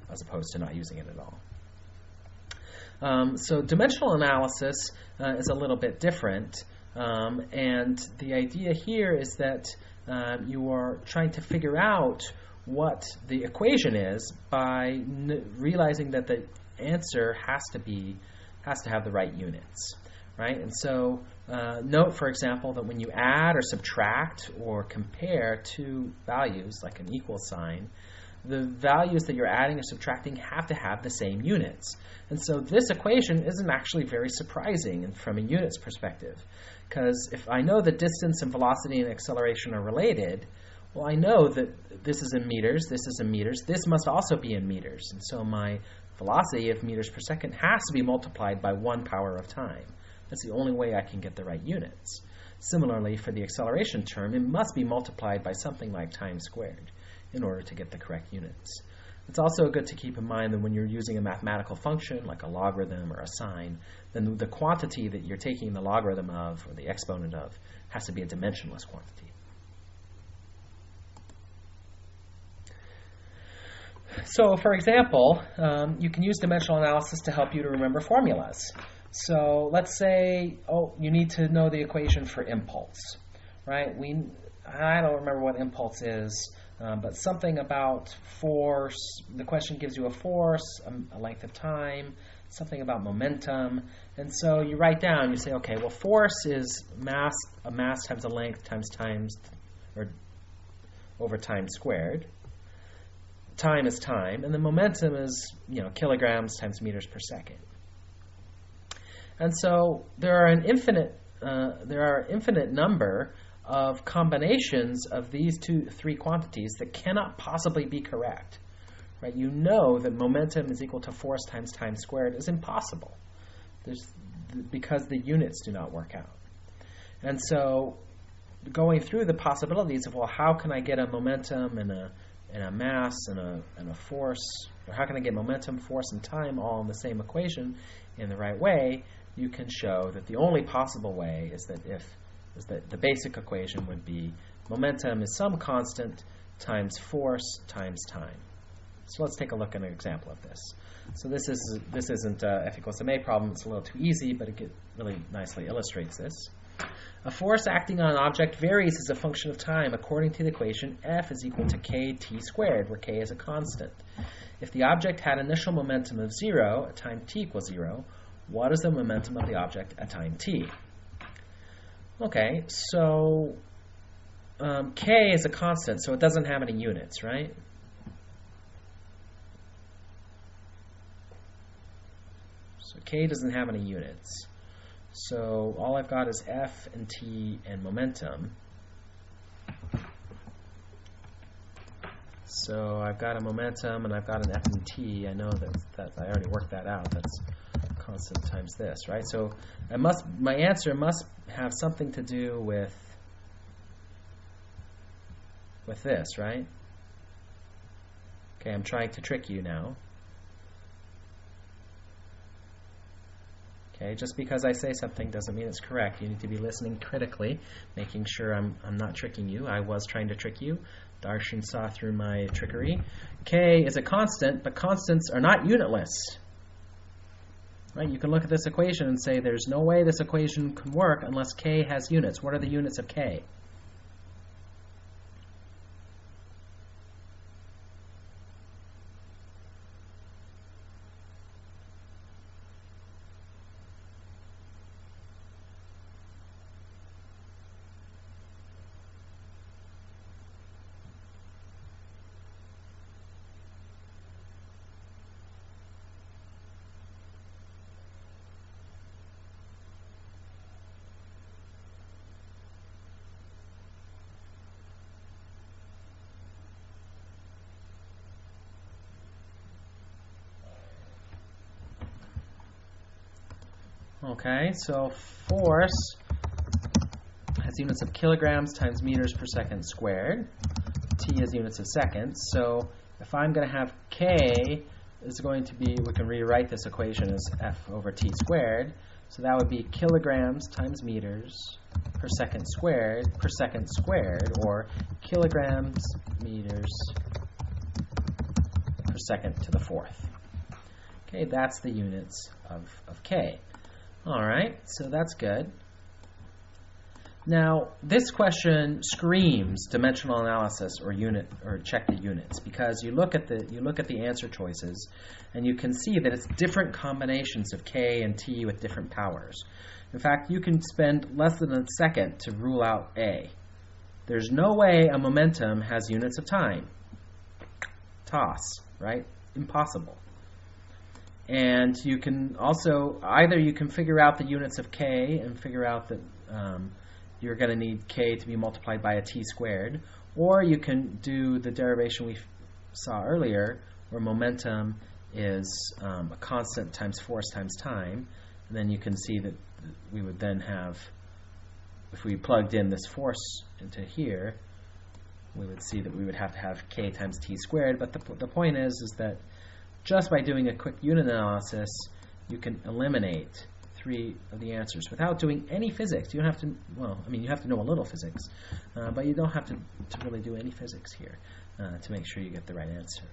Speaker 1: as opposed to not using it at all. So dimensional analysis is a little bit different, and the idea here is that you are trying to figure out what the equation is by realizing that the answer has to have the right units, right? And so note, for example, that when you add or subtract or compare 2 values, like an equal sign, the values that you're adding or subtracting have to have the same units. And so this equation isn't actually very surprising from a units perspective, because if I know that distance and velocity and acceleration are related, well, I know that this is in meters, this is in meters, this must also be in meters. And so my velocity of meters per second has to be multiplied by 1 power of time. That's the only way I can get the right units. Similarly, for the acceleration term, it must be multiplied by something like time squared in order to get the correct units. It's also good to keep in mind that when you're using a mathematical function, like a logarithm or a sine, then the quantity that you're taking the logarithm of, or the exponent of, has to be a dimensionless quantity. So, for example, you can use dimensional analysis to help you to remember formulas. So let's say, you need to know the equation for impulse, right? I don't remember what impulse is, but something about force. The question gives you a force, a length of time, something about momentum. And so you write down, you say, okay, well, force is a mass times a length times, or over time squared. Time is time, and the momentum is, kilograms times meters per second. And so there are an infinite number of combinations of these 3 quantities that cannot possibly be correct, right? You know that momentum is equal to force times time squared is impossible, because the units do not work out. And so going through the possibilities of, well, how can I get a momentum and a mass and a force, or how can I get momentum, force, and time all in the same equation in the right way, you can show that the only possible way is that the basic equation would be momentum is some constant times force times time. So let's take a look at an example of this. So this isn't a F equals ma problem. It's a little too easy, but it really nicely illustrates this. A force acting on an object varies as a function of time according to the equation F is equal to kt squared, where k is a constant. If the object had initial momentum of 0 at time t equals 0, what is the momentum of the object at time t? Okay, so k is a constant, so it doesn't have any units, right? So k doesn't have any units. So all I've got is f and t and momentum. So I've got a momentum and I've got an f and t. I know that I already worked that out. That's constant times this, right? So my answer must have something to do with this, right? Okay, I'm trying to trick you now. Okay, just because I say something doesn't mean it's correct. You need to be listening critically, making sure I'm not tricking you. I was trying to trick you. Darshan saw through my trickery. K is a constant, but constants are not unitless. Right? You can look at this equation and say there's no way this equation can work unless k has units. What are the units of k? Okay, so force has units of kilograms times meters per second squared. T is units of seconds. So if I'm going to have K is going to be, we can rewrite this equation as F over T squared. So that would be kilograms times meters per second squared, or kilograms meters per second to the fourth. Okay, that's the units of K. All right, so that's good. Now, this question screams dimensional analysis or check the units, because you look at the answer choices and you can see that it's different combinations of K and T with different powers. In fact, you can spend less than a second to rule out A. There's no way a momentum has units of time. Toss, right? Impossible. And you can also, either you can figure out the units of K and figure out that you're going to need K to be multiplied by a T squared, or you can do the derivation we saw earlier, where momentum is a constant times force times time, and then you can see that we would then have, if we plugged in this force into here, we would see that we would have to have K times T squared. But the point is that just by doing a quick unit analysis, you can eliminate 3 of the answers without doing any physics. You don't have to, well, I mean, you have to know a little physics, but you don't have to really do any physics here to make sure you get the right answer.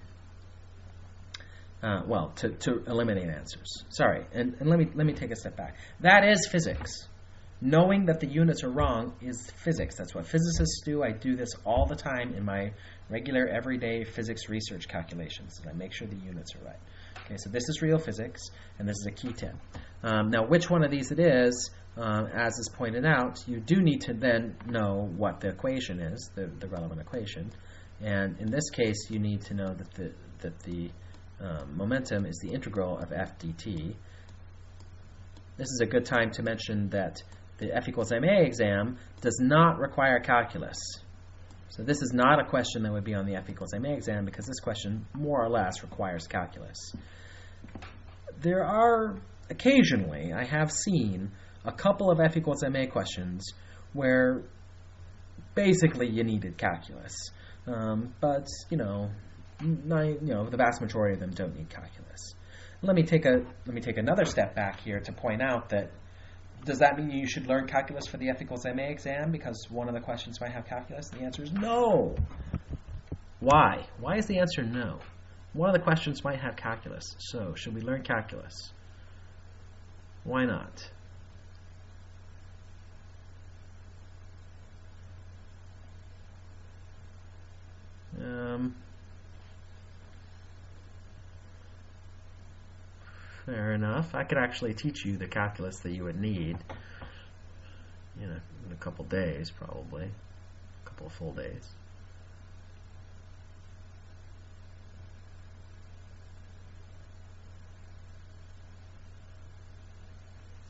Speaker 1: Well, to eliminate answers. Sorry, and let me take a step back. That is physics. Knowing that the units are wrong is physics. That's what physicists do. I do this all the time in my regular, everyday physics research calculations. I make sure the units are right. Okay, so this is real physics, and this is a key tip. Now, which one of these it is, as is pointed out, you do need to then know what the equation is, the relevant equation. And in this case, you need to know that the momentum is the integral of f dt. This is a good time to mention that the F equals MA exam does not require calculus. So this is not a question that would be on the F equals MA exam, because this question more or less requires calculus. There are occasionally, I have seen a couple of F equals MA questions where basically you needed calculus. But, you know, the vast majority of them don't need calculus. Let me take another step back here to point out that, does that mean you should learn calculus for the F equals MA exam because one of the questions might have calculus? The answer is no. Why? Why is the answer no? One of the questions might have calculus, so should we learn calculus? Why not? Fair enough. I could actually teach you the calculus that you would need in a couple days, probably. A couple of full days.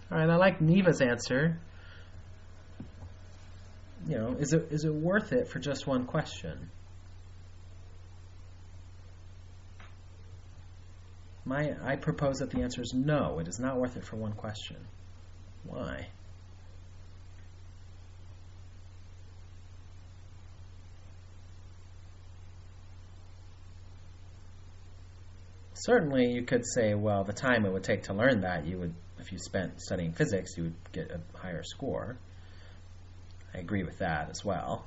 Speaker 1: All right, I like Neva's answer. Is it worth it for just one question? I propose that the answer is no. It is not worth it for one question. Why? Certainly, you could say, well, the time it would take to learn that, if you spent studying physics, you would get a higher score. I agree with that as well.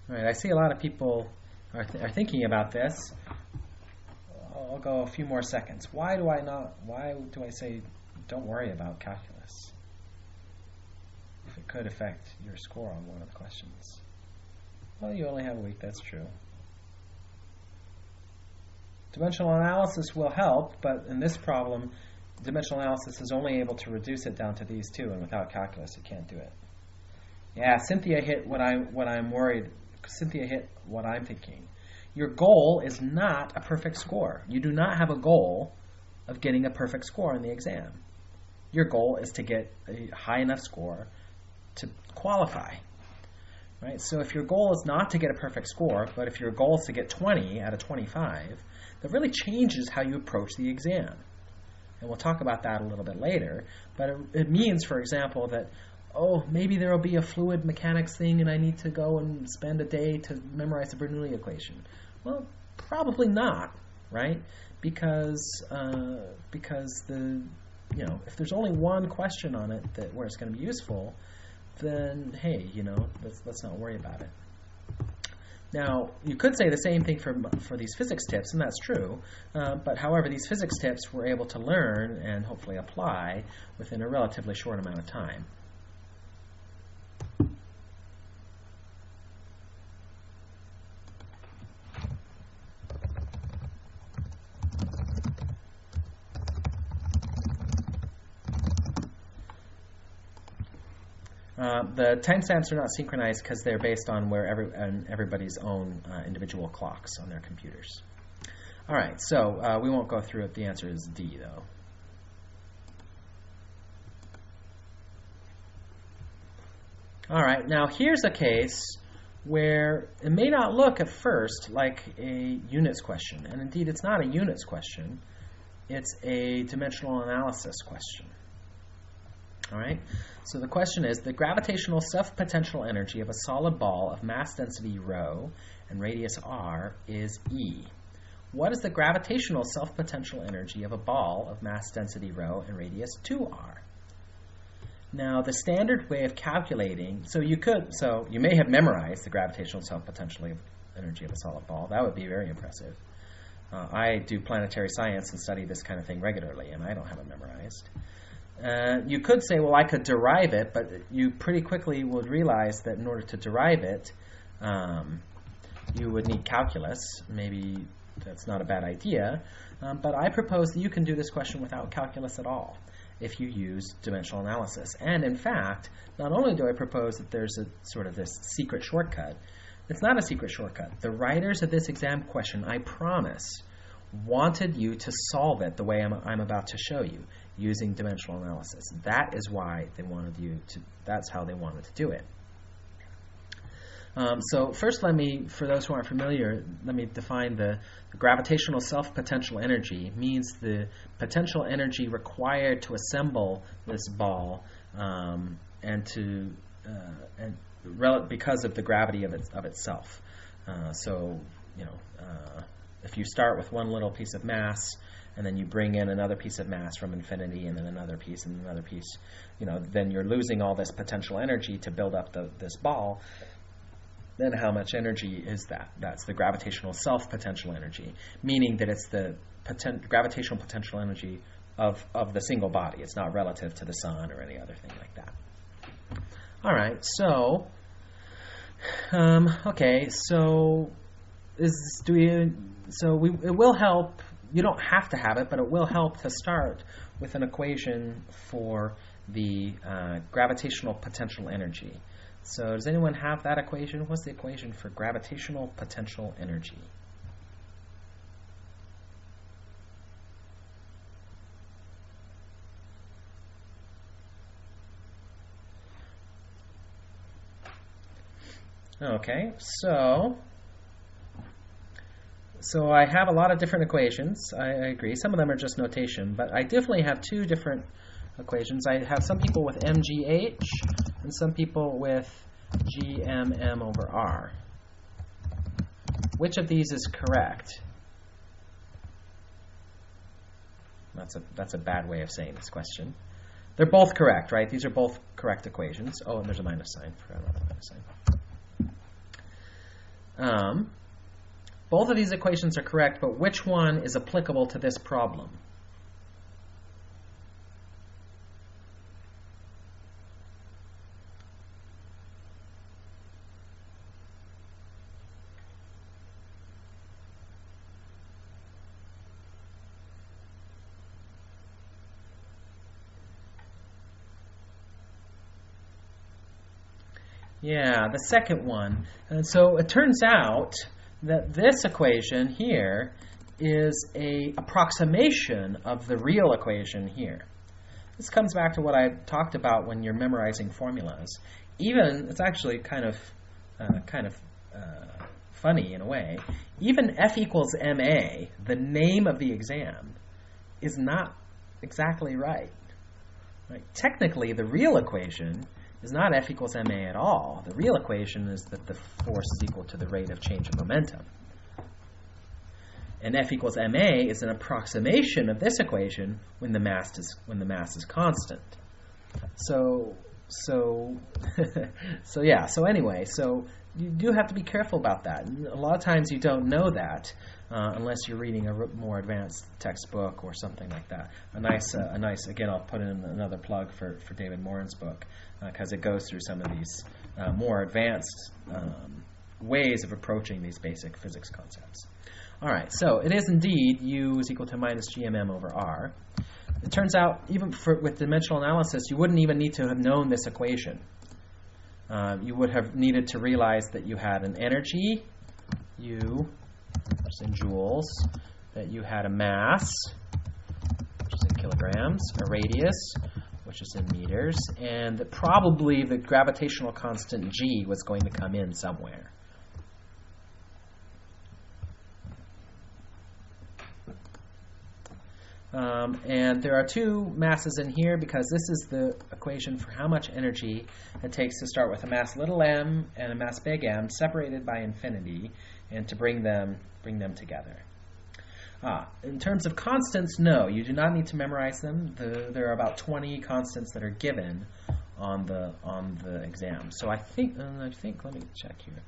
Speaker 1: All right, I see a lot of people are thinking about this. I'll go a few more seconds. Why do I say don't worry about calculus if it could affect your score on one of the questions? Well, you only have a week, that's true. Dimensional analysis will help, but in this problem, dimensional analysis is only able to reduce it down to these two, and without calculus, it can't do it. Yeah, Cynthia hit what I'm worried. Cynthia hit what I'm thinking. Your goal is not a perfect score. You do not have a goal of getting a perfect score on the exam. Your goal is to get a high enough score to qualify. Right? So if your goal is not to get a perfect score, but if your goal is to get 20 out of 25, that really changes how you approach the exam. And we'll talk about that a little bit later. But it means, for example, that maybe there will be a fluid mechanics thing and I need to go and spend a day to memorize the Bernoulli equation. Well, probably not, right? Because if there's only one question on it where it's going to be useful, then hey, let's not worry about it. Now, you could say the same thing for these physics tips, and that's true. But however, these physics tips we're able to learn and hopefully apply within a relatively short amount of time. The timestamps are not synchronized because they're based on where everybody's own individual clocks on their computers. All right, so we won't go through it. The answer is D, though. All right, now here's a case where it may not look at first like a units question, and indeed it's not a units question. It's a dimensional analysis question. All right, so the question is, the gravitational self-potential energy of a solid ball of mass density ρ and radius r is E. What is the gravitational self-potential energy of a ball of mass density ρ and radius 2r? Now, the standard way of calculating, so you may have memorized the gravitational self-potential energy of a solid ball. That would be very impressive. I do planetary science and study this kind of thing regularly, and I don't have it memorized. You could say, well, I could derive it, but you pretty quickly would realize that in order to derive it, you would need calculus. Maybe that's not a bad idea, but I propose that you can do this question without calculus at all if you use dimensional analysis. And in fact, not only do I propose that there's a sort of this secret shortcut, it's not a secret shortcut. The writers of this exam question, I promise, wanted you to solve it the way I'm about to show you, using dimensional analysis. That is why they wanted you to, that's how they wanted to do it. So first, for those who aren't familiar, let me define the gravitational self-potential energy. Means the potential energy required to assemble this ball, because of the gravity of itself. So if you start with one little piece of mass, and then you bring in another piece of mass from infinity, and then another piece, and another piece, then you're losing all this potential energy to build up this ball. Then how much energy is that? That's the gravitational self-potential energy, meaning that it's the gravitational potential energy of the single body. It's not relative to the sun or any other thing like that. All right, so okay, so it will help. You don't have to have it, but it will help to start with an equation for the gravitational potential energy. So does anyone have that equation? What's the equation for gravitational potential energy? Okay, so I have a lot of different equations. I agree. Some of them are just notation, but I definitely have two different equations. I have some people with mgh and some people with gmm over r. Which of these is correct? That's a bad way of saying this question. They're both correct, right? These are both correct equations. Oh, and there's a minus sign. Forgot about the minus sign. Both of these equations are correct, but which one is applicable to this problem? Yeah, the second one. And so it turns out that this equation here is an approximation of the real equation here. This comes back to what I talked about when you're memorizing formulas. It's actually kind of funny in a way. Even F equals ma, the name of the exam, is not exactly right. Technically, the real equation is not F equals ma at all. The real equation is that the force is equal to the rate of change of momentum. And F equals ma is an approximation of this equation when the mass is constant. So anyway, you do have to be careful about that. And a lot of times you don't know that unless you're reading a more advanced textbook or something like that. A nice again, I'll put in another plug for David Morin's book because it goes through some of these more advanced ways of approaching these basic physics concepts. All right, so it is indeed U is equal to minus gmm over r. It turns out, even with dimensional analysis, you wouldn't even need to have known this equation. You would have needed to realize that you had an energy, U, which is in joules, that you had a mass, which is in kilograms, a radius, which is in meters, and that probably the gravitational constant G was going to come in somewhere. And there are two masses in here because this is the equation for how much energy it takes to start with a mass little m and a mass big M separated by infinity and to bring them together. In terms of constants, no, you do not need to memorize them. There are about 20 constants that are given on the exam. So I think let me check here.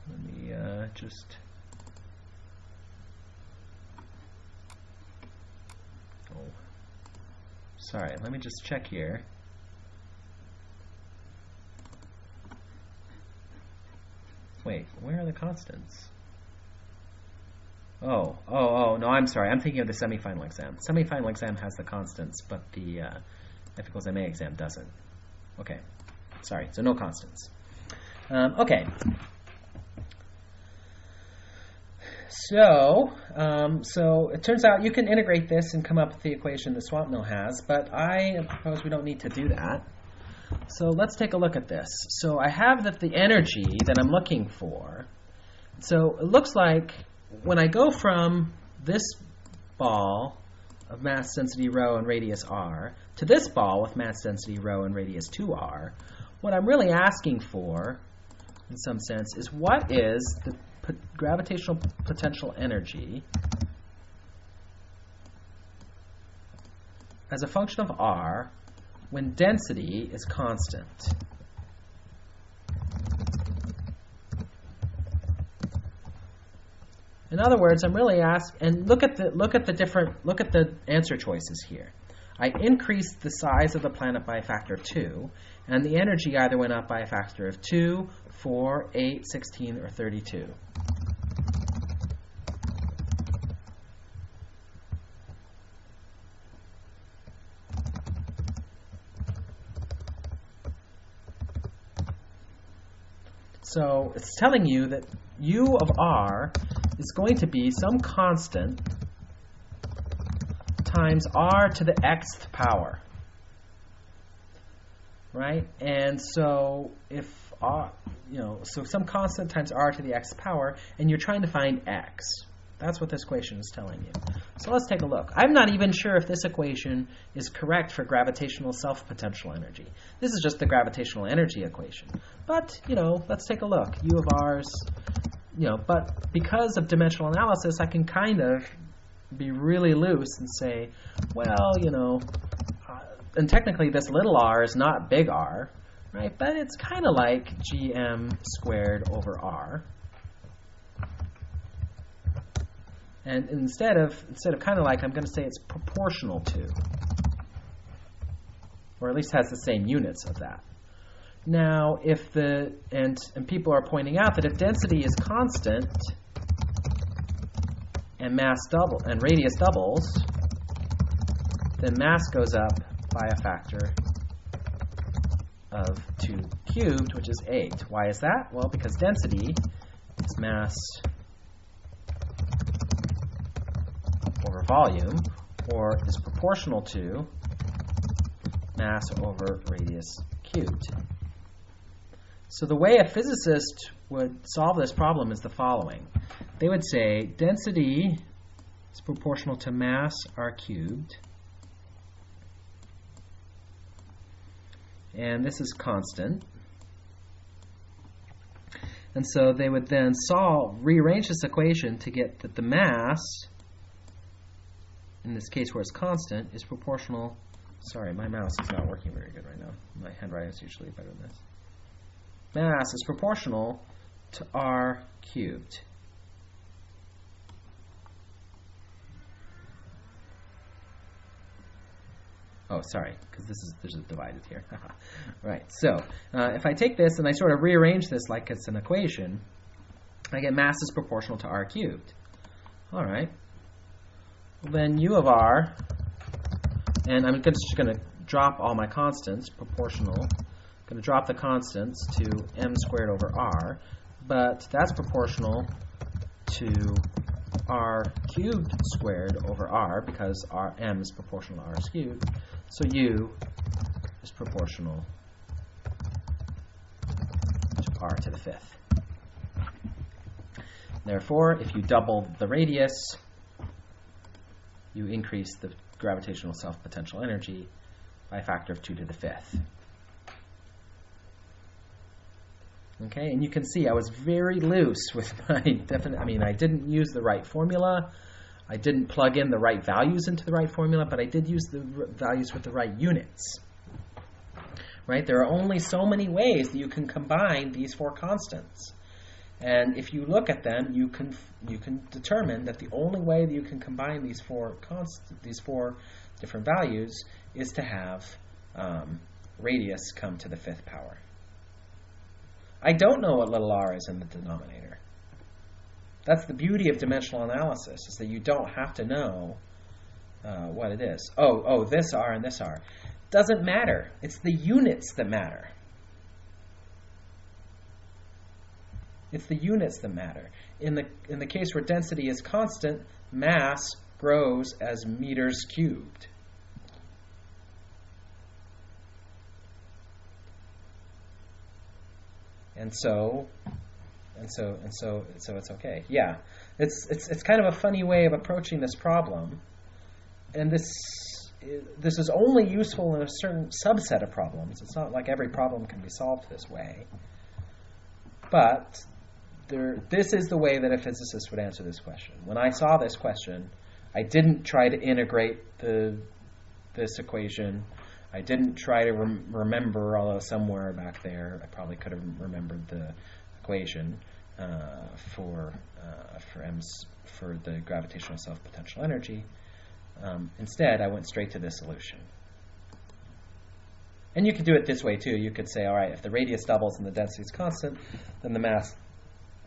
Speaker 1: Let me just... Oh, sorry, let me just check here. Wait, where are the constants? Oh, no, I'm sorry. I'm thinking of the semifinal exam. Semifinal exam has the constants, but the F equals ma exam doesn't. Okay, sorry, so no constants. Okay. So it turns out you can integrate this and come up with the equation that Swampmill has, but I propose we don't need to do that. So let's take a look at this. So I have that the energy that I'm looking for. So it looks like when I go from this ball of mass density rho and radius r to this ball with mass density rho and radius 2r, what I'm really asking for, in some sense, is what is the gravitational potential energy as a function of r when density is constant. In other words, I'm really asking, and look at the answer choices here. I increased the size of the planet by a factor of 2, and the energy either went up by a factor of 2, 4, 8, 16, or 32. So it's telling you that u of r is going to be some constant times r to the xth power, right? And so if r, so some constant times r to the xth power, and you're trying to find x. That's what this equation is telling you. So let's take a look. I'm not even sure if this equation is correct for gravitational self-potential energy. This is just the gravitational energy equation. But, let's take a look. U of r's, but because of dimensional analysis, I can kind of be really loose and say, well, and technically this little r is not big R, right? But it's kind of like gm squared over r. And instead of kind of like, I'm going to say it's proportional to, or at least has the same units of that. Now, if and people are pointing out that if density is constant and radius doubles, then mass goes up by a factor of 2 cubed, which is 8. Why is that? Well, because density is mass over volume, or is proportional to mass over radius cubed. So the way a physicist would solve this problem is the following. They would say density is proportional to mass r cubed, and this is constant. And so they would then rearrange this equation to get that the mass, in this case where it's constant, is proportional. Sorry, my mouse is not working very good right now. My handwriting is usually better than this. Mass is proportional to r cubed. Oh, sorry, because there's a divided here. Right, so if I take this and I sort of rearrange this like it's an equation, I get mass is proportional to r cubed. All right. Well, then u of r, and I'm just going to drop all my constants, proportional. I'm going to drop the constants to m squared over r, but that's proportional to r cubed squared over r, because m is proportional to r cubed. So u is proportional to r to the 5th. Therefore, if you double the radius, you increase the gravitational self-potential energy by a factor of 2 to the 5th. Okay, and you can see I was very loose with my I didn't use the right formula. I didn't plug in the right values into the right formula, but I did use the values with the right units. Right? There are only so many ways that you can combine these 4 constants. And if you look at them, you can determine that the only way that you can combine these 4 different values is to have radius come to the 5th power. I don't know what little r is in the denominator. That's the beauty of dimensional analysis, is that you don't have to know what it is. Oh, this r and this r. Doesn't matter. It's the units that matter. It's the units that matter. In the case where density is constant, mass grows as meters cubed. And so it's okay. Yeah, it's kind of a funny way of approaching this problem, and this is only useful in a certain subset of problems. It's not like every problem can be solved this way, but this is the way that a physicist would answer this question. When I saw this question, I didn't try to integrate this equation. I didn't try to remember, although somewhere back there I probably could have remembered the equation for the gravitational self-potential energy. Instead, I went straight to this solution. And you could do it this way too. You could say, all right, if the radius doubles and the density is constant, then the mass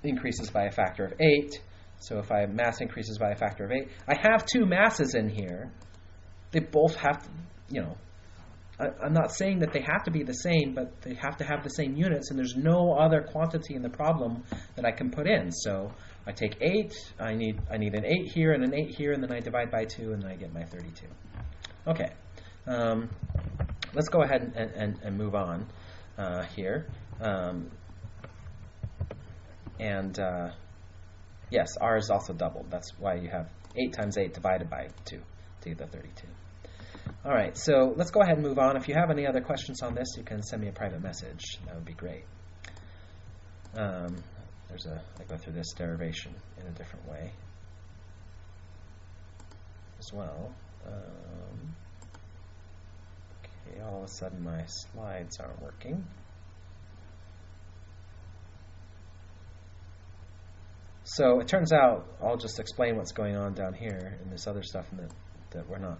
Speaker 1: increases by a factor of 8. So if mass increases by a factor of 8, I have two masses in here. They both have to, I'm not saying that they have to be the same, but they have to have the same units, and there's no other quantity in the problem that I can put in. So I take 8, I need an 8 here and an 8 here, and then I divide by 2, and then I get my 32. Okay, let's go ahead and move on here. Yes, R is also doubled. That's why you have 8 times 8 divided by 2 to get the 32. All right, so let's go ahead and move on. If you have any other questions on this, you can send me a private message. That would be great. I go through this derivation in a different way as well. Okay, all of a sudden my slides aren't working. So it turns out, I'll just explain what's going on down here in this other stuff that we're not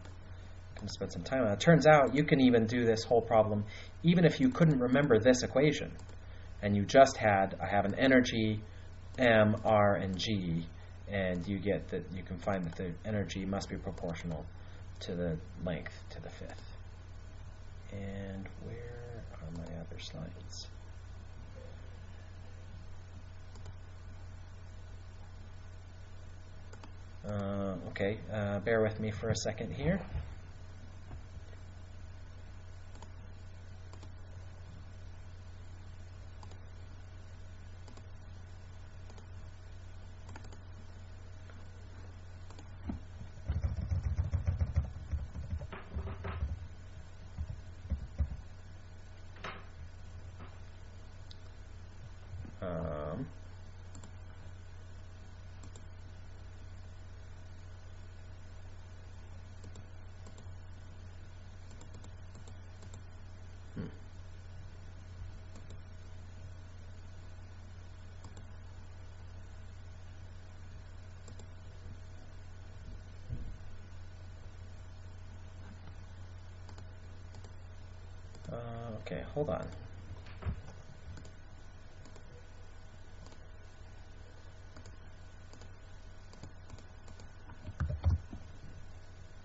Speaker 1: going to spend some time on. It turns out you can even do this whole problem even if you couldn't remember this equation and you just I have an energy M, R, and G, and you get that you can find that the energy must be proportional to the length to the fifth. And where are my other slides? Okay, bear with me for a second here. Okay, hold on.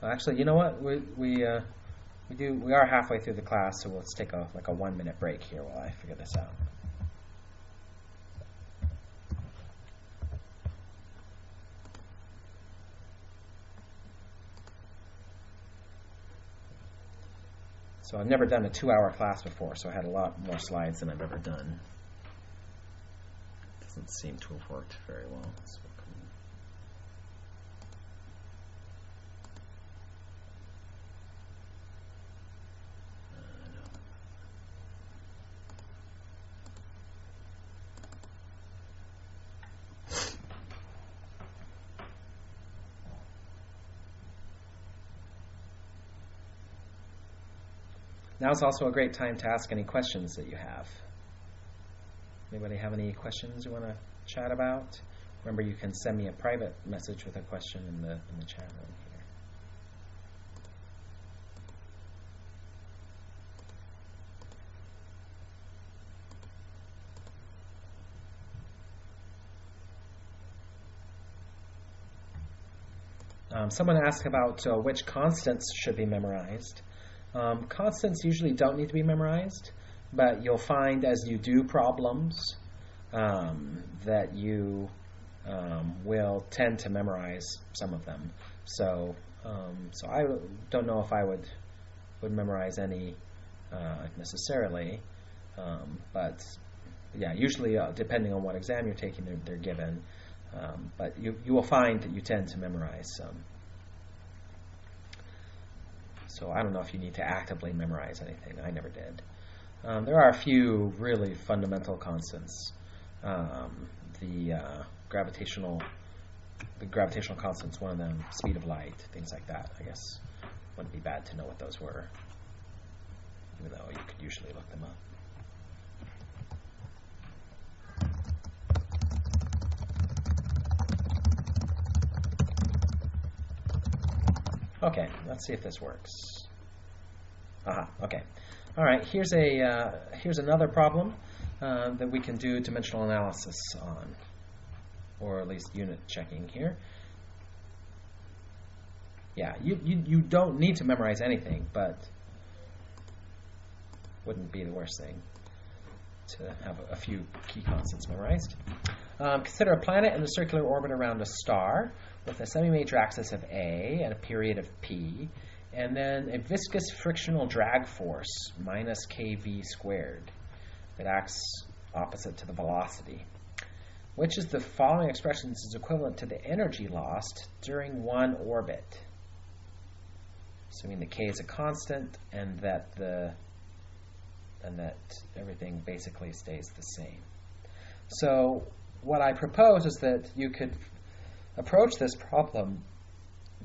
Speaker 1: Actually, you know what? We are halfway through the class, so let's take a 1-minute break here while I figure this out. So I've never done a 2-hour class before, so I had a lot more slides than I've ever done. Doesn't seem to have worked very well. So now is also a great time to ask any questions that you have. Anybody have any questions you want to chat about? Remember, you can send me a private message with a question in the chat room here. Someone asked about which constants should be memorized. Constants usually don't need to be memorized, but you'll find as you do problems that you will tend to memorize some of them. So I don't know if I would memorize any necessarily, but yeah, usually depending on what exam you're taking, they're given. But you will find that you tend to memorize some. So I don't know if you need to actively memorize anything. I never did. There are a few really fundamental constants. The gravitational constants, one of them, speed of light, things like that. I guess wouldn't be bad to know what those were, even though you could usually look them up. Okay, let's see if this works. Aha, okay. All right, here's another problem that we can do dimensional analysis on, or at least unit checking here. Yeah, you don't need to memorize anything, but wouldn't be the worst thing to have a few key constants memorized. Consider a planet in a circular orbit around a star with a semi-major axis of A and a period of P, and then a viscous frictional drag force minus kV squared that acts opposite to the velocity. Which of the following expressions is equivalent to the energy lost during one orbit? Assuming that K is a constant and that everything basically stays the same. So what I propose is that you could approach this problem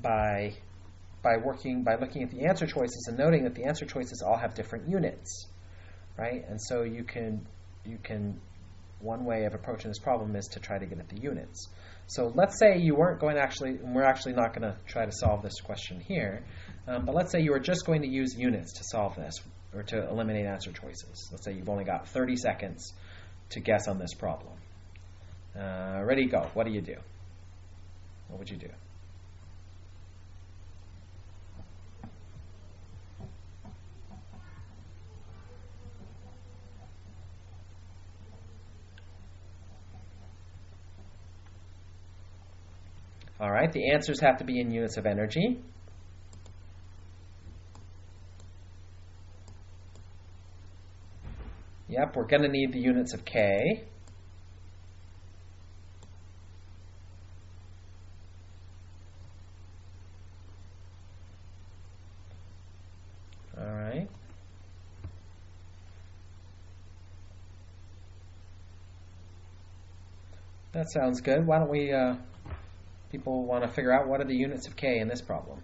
Speaker 1: by looking at the answer choices and noting that the answer choices all have different units, right? And so you can one way of approaching this problem is to try to get at the units. So let's say you weren't going to we're actually not going to try to solve this question here, but let's say you were just going to use units to solve this, or to eliminate answer choices. Let's say you've only got 30 seconds to guess on this problem. Ready, go. What do you do? What would you do? All right, the answers have to be in units of energy. Yep, we're going to need the units of K. All right. That sounds good. Why don't we, people want to figure out what are the units of K in this problem?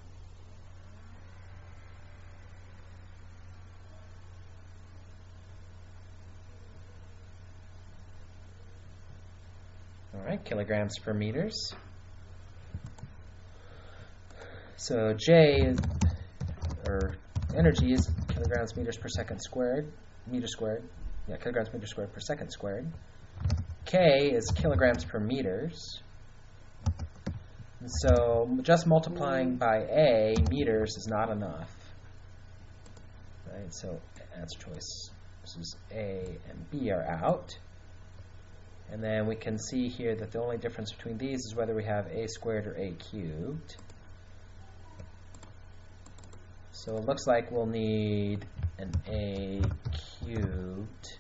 Speaker 1: All right, kilograms per meters. So J, or energy, is kilograms meters per second squared, meter squared. Yeah, kilograms meter squared per second squared. K is kilograms per meters. And so just multiplying by A, meters, is not enough. Right, so answer choice, this is A and B are out. And then we can see here that the only difference between these is whether we have A squared or A cubed. So it looks like we'll need an A cubed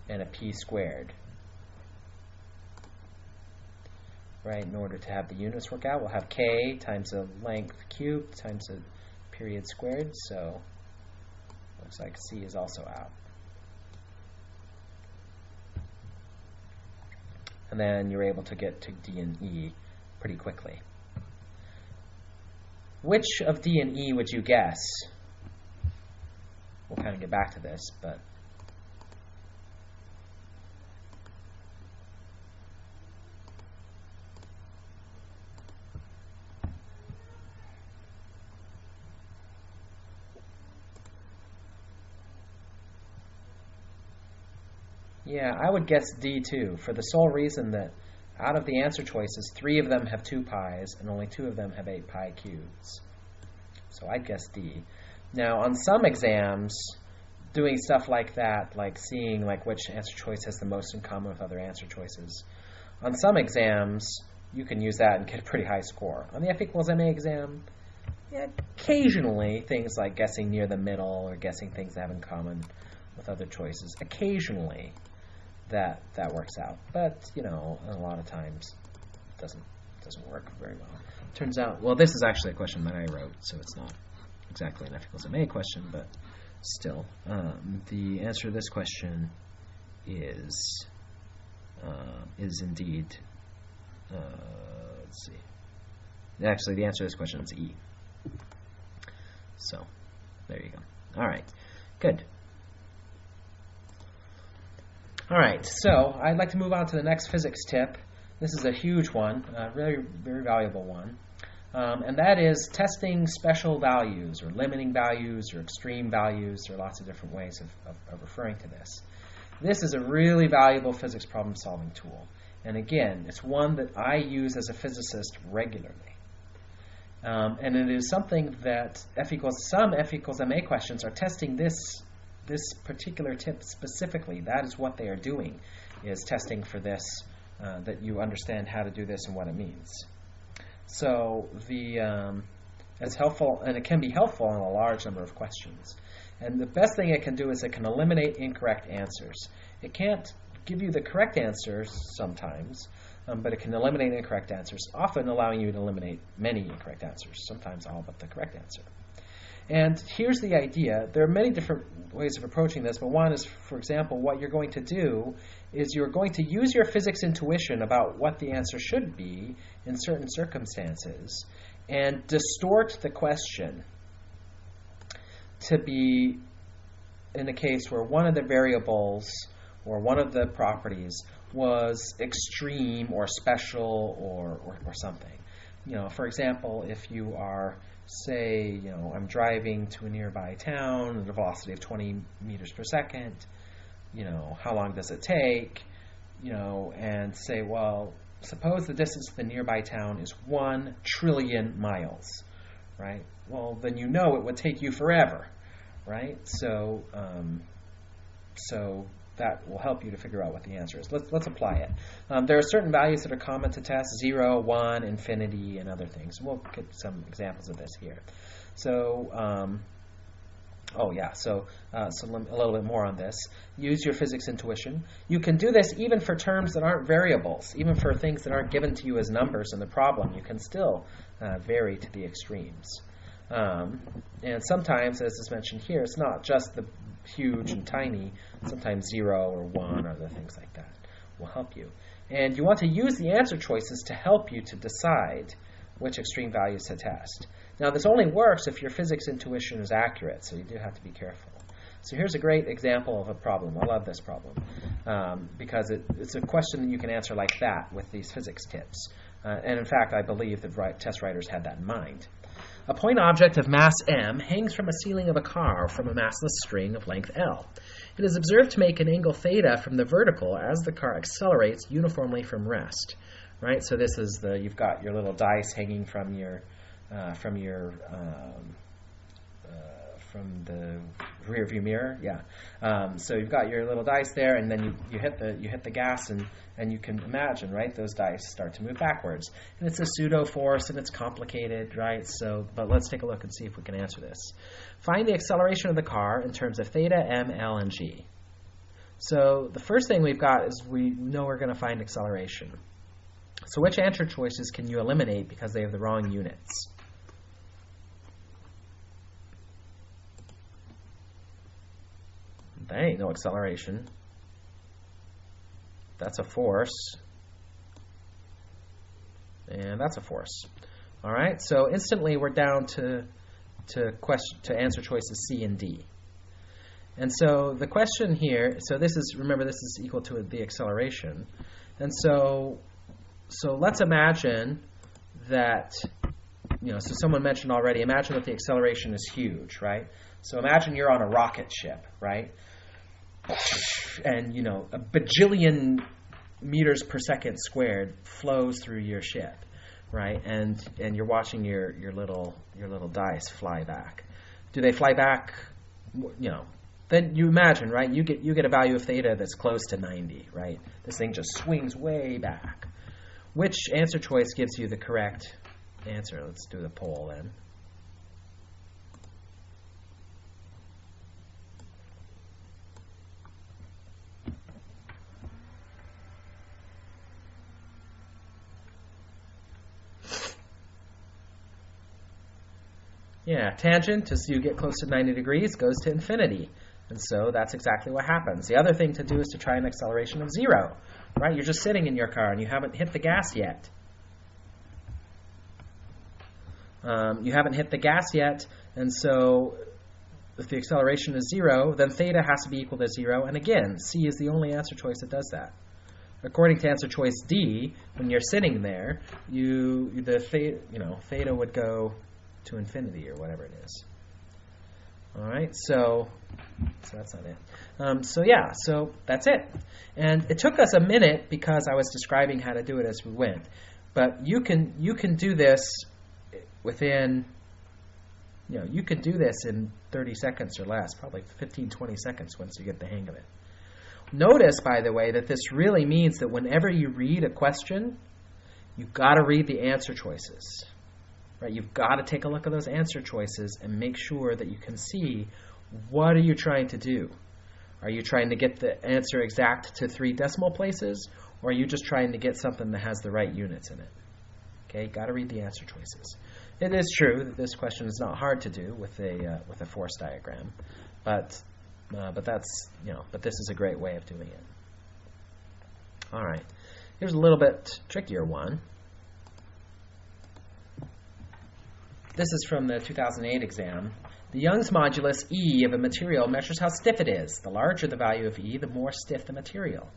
Speaker 1: and a P squared. Right, in order to have the units work out, we'll have K times the length cubed times the period squared. So looks like C is also out. And then you're able to get to D and E pretty quickly. Which of D and E would you guess? We'll kind of get back to this, but yeah, I would guess D too, for the sole reason that out of the answer choices, 3 of them have 2 pi's and only 2 of them have 8 pi cubes. So I'd guess D. Now, on some exams, doing stuff like that, like seeing like which answer choice has the most in common with other answer choices. On some exams, you can use that and get a pretty high score. On the F equals MA exam, yeah, occasionally things like guessing near the middle or guessing things that have in common with other choices, occasionally that works out. But, you know, a lot of times it doesn't work very well. Turns out, well, this is actually a question that I wrote, so it's not exactly an F equals MA question, but still, the answer to this question is indeed, let's see. Actually, the answer to this question is E. So, there you go. All right, good. All right, so I'd like to move on to the next physics tip. This is a huge one, a very, very valuable one. And that is testing special values or limiting values or extreme values. There are lots of different ways of referring to this. This is a really valuable physics problem solving tool. And again, it's one that I use as a physicist regularly. And it is something that some F equals MA questions are testing this particular tip specifically. That is what they are doing, is testing for this, that you understand how to do this and what it means. So it's helpful, and it can be helpful in a large number of questions. And the best thing it can do is it can eliminate incorrect answers. It can't give you the correct answers sometimes, but it can eliminate incorrect answers, often allowing you to eliminate many incorrect answers, sometimes all but the correct answer. And here's the idea. There are many different ways of approaching this, but one is, for example, what you're going to do is you're going to use your physics intuition about what the answer should be in certain circumstances and distort the question to be in a case where one of the variables or one of the properties was extreme or special or something. You know, for example, if you are, say, you know, I'm driving to a nearby town at a velocity of 20 meters per second, you know, how long does it take? You know, and say, well, suppose the distance to the nearby town is 1 trillion miles, right? Well, then you know it would take you forever, right? So that will help you to figure out what the answer is. Let's apply it. There are certain values that are common to test: 0, 1, infinity, and other things. We'll get some examples of this here. So, a little bit more on this. Use your physics intuition. You can do this even for terms that aren't variables, even for things that aren't given to you as numbers in the problem. You can still vary to the extremes. And sometimes, as is mentioned here, it's not just the huge and tiny. Sometimes 0 or 1 or other things like that will help you. And you want to use the answer choices to help you to decide which extreme values to test. Now, this only works if your physics intuition is accurate, so you do have to be careful. So here's a great example of a problem. I love this problem because it's a question that you can answer like that with these physics tips. And in fact, I believe the test writers had that in mind. A point object of mass m hangs from a ceiling of a car from a massless string of length L. It is observed to make an angle theta from the vertical as the car accelerates uniformly from rest. Right? So this is you've got your little dice hanging from the rear view mirror. Yeah. So you've got your little dice there, and then you hit the gas, and you can imagine, right, those dice start to move backwards. And it's a pseudo force, and it's complicated, right? So, but let's take a look and see if we can answer this. Find the acceleration of the car in terms of theta, m, l, and g. So the first thing we've got is we know we're going to find acceleration. So which answer choices can you eliminate because they have the wrong units? There ain't no acceleration. That's a force. And that's a force. All right, so instantly we're down to answer choices C and D. And so the question here, so this is, remember, this is equal to the acceleration. And so let's imagine that, so someone mentioned already, imagine that the acceleration is huge, right? So imagine you're on a rocket ship, right? And, a bajillion meters per second squared flows through your ship, right? And you're watching your little dice fly back. Do they fly back, then you imagine, right? You get a value of theta that's close to 90, right? This thing just swings way back. Which answer choice gives you the correct answer? Let's do the poll then. Yeah, tangent, as you get close to 90 degrees, goes to infinity. And so that's exactly what happens. The other thing to do is to try an acceleration of 0, right? You're just sitting in your car and you haven't hit the gas yet. You haven't hit the gas yet, and so if the acceleration is 0, then theta has to be equal to 0. And again, C is the only answer choice that does that. According to answer choice D, when you're sitting there, theta would go to infinity or whatever it is. All right, so that's not it. So that's it. And it took us a minute because I was describing how to do it as we went. But you can do this within, you can do this in 30 seconds or less, probably 15, 20 seconds once you get the hang of it. Notice, by the way, that this really means that whenever you read a question, you've got to read the answer choices. Right? You've got to take a look at those answer choices and make sure that you can see what are you trying to do. Are you trying to get the answer exact to 3 decimal places, or are you just trying to get something that has the right units in it? Okay, got to read the answer choices. It is true that this question is not hard to do with a force diagram, but that's but this is a great way of doing it. All right, here's a little bit trickier one. This is from the 2008 exam. The Young's modulus E of a material measures how stiff it is. The larger the value of E, the more stiff the material.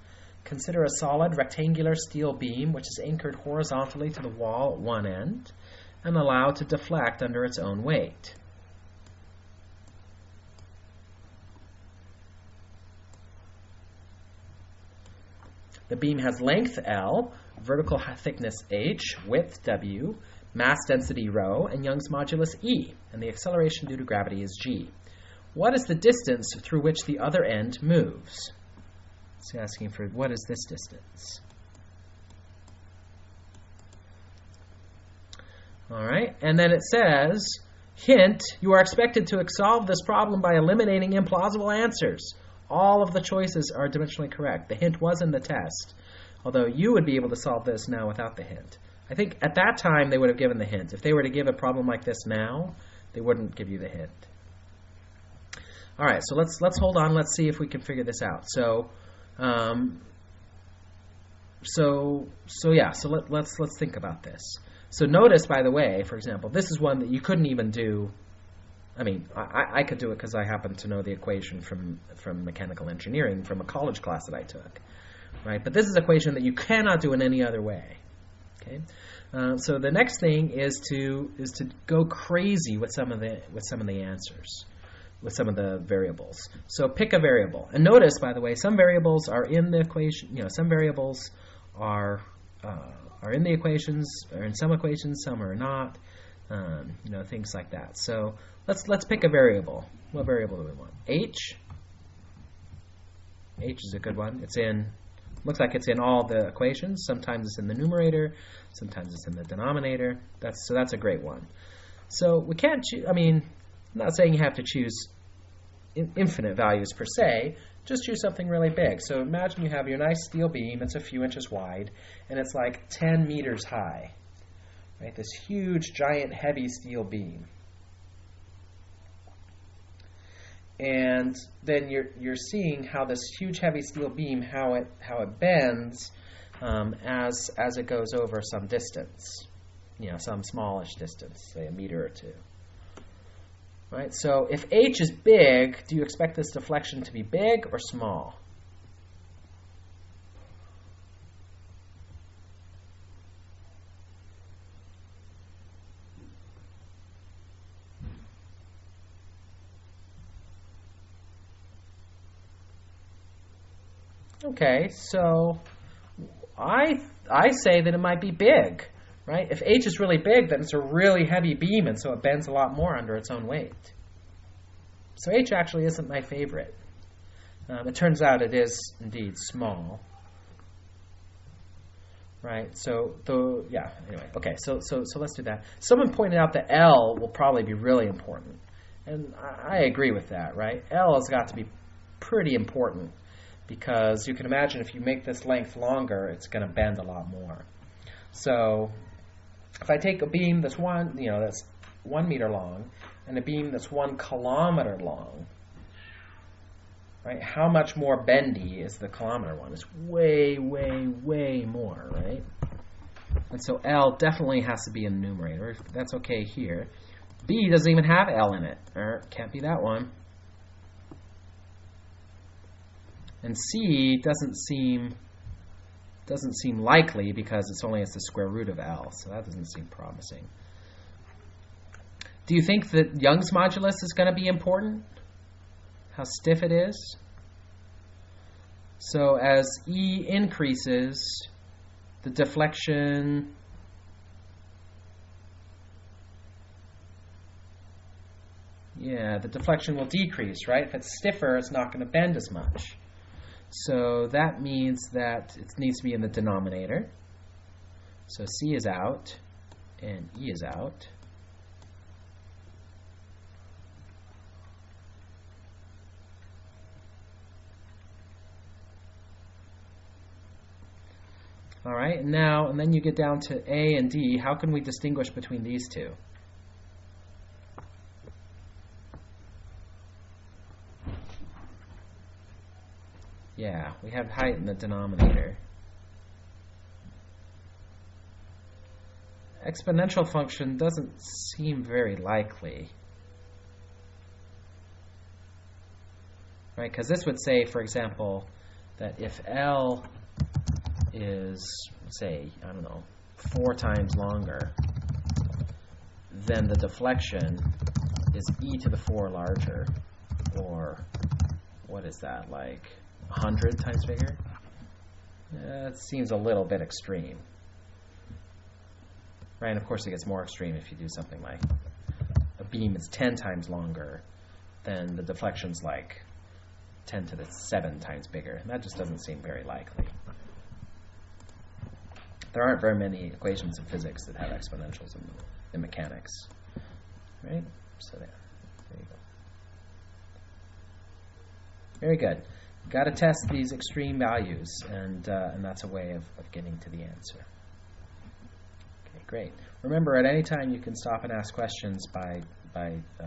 Speaker 1: Consider a solid rectangular steel beam which is anchored horizontally to the wall at one end and allowed to deflect under its own weight. The beam has length L, vertical thickness H, width W, mass density rho, and Young's modulus E, and the acceleration due to gravity is g. What is the distance through which the other end moves? It's asking for what is this distance? All right, and then it says, hint, you are expected to solve this problem by eliminating implausible answers. All of the choices are dimensionally correct. The hint was in the test, although you would be able to solve this now without the hint. I think at that time they would have given the hint. If they were to give a problem like this now, they wouldn't give you the hint. All right, so let's hold on. Let's see if we can figure this out. So let's think about this. So notice, by the way, for example, this is one that you couldn't even do. I mean, I could do it because I happen to know the equation from mechanical engineering from a college class that I took, right? But this is an equation that you cannot do in any other way. Okay, so the next thing is to go crazy with some of the answers, with some of the variables. So pick a variable, and notice, by the way, some variables are in the equation. Some variables are in the equations, or in some equations, some are not. Things like that. So let's pick a variable. What variable do we want? H. H is a good one. Looks like it's in all the equations. Sometimes it's in the numerator, sometimes it's in the denominator. That's a great one. So we can't choose. I mean, I'm not saying you have to choose infinite values per se. Just choose something really big. So imagine you have your nice steel beam. It's a few inches wide, and it's like 10 meters high. Right? This huge, giant, heavy steel beam. And then you're seeing how this huge, heavy steel beam, how it bends as it goes over some distance, some smallish distance, say a meter or two. Right. So if h is big, do you expect this deflection to be big or small? Okay, so I say that it might be big, right? If h is really big, then it's a really heavy beam, and so it bends a lot more under its own weight. So h actually isn't my favorite. It turns out it is indeed small. Right, anyway, okay, so let's do that. Someone pointed out that L will probably be really important. And I agree with that, right? L has got to be pretty important because you can imagine if you make this length longer, it's going to bend a lot more. So if I take a beam that's that's 1 meter long and a beam that's 1 kilometer long, right? How much more bendy is the kilometer one? It's way, way, way more, right? And so L definitely has to be in the numerator. That's okay here. B doesn't even have L in it. Can't be that one. And C doesn't seem likely because it's only as the square root of L, so that doesn't seem promising. Do you think that Young's modulus is going to be important? How stiff it is? So as E increases, the deflection will decrease, right? If it's stiffer, it's not going to bend as much. So that means that it needs to be in the denominator. So C is out and E is out. All right, and then you get down to A and D. How can we distinguish between these two? Yeah, we have height in the denominator. Exponential function doesn't seem very likely. Right, because this would say, for example, that if L is, say, 4 times longer, then the deflection is e to the 4 larger, or what is that, like 100 times bigger? That seems a little bit extreme. Right, and of course it gets more extreme if you do something like a beam is 10 times longer, then the deflection's like 10 to the 7 times bigger. And that just doesn't seem very likely. There aren't very many equations in physics that have exponentials in mechanics, right? So there you go. Very good. Got to test these extreme values, and that's a way of getting to the answer. Okay, great. Remember, at any time you can stop and ask questions by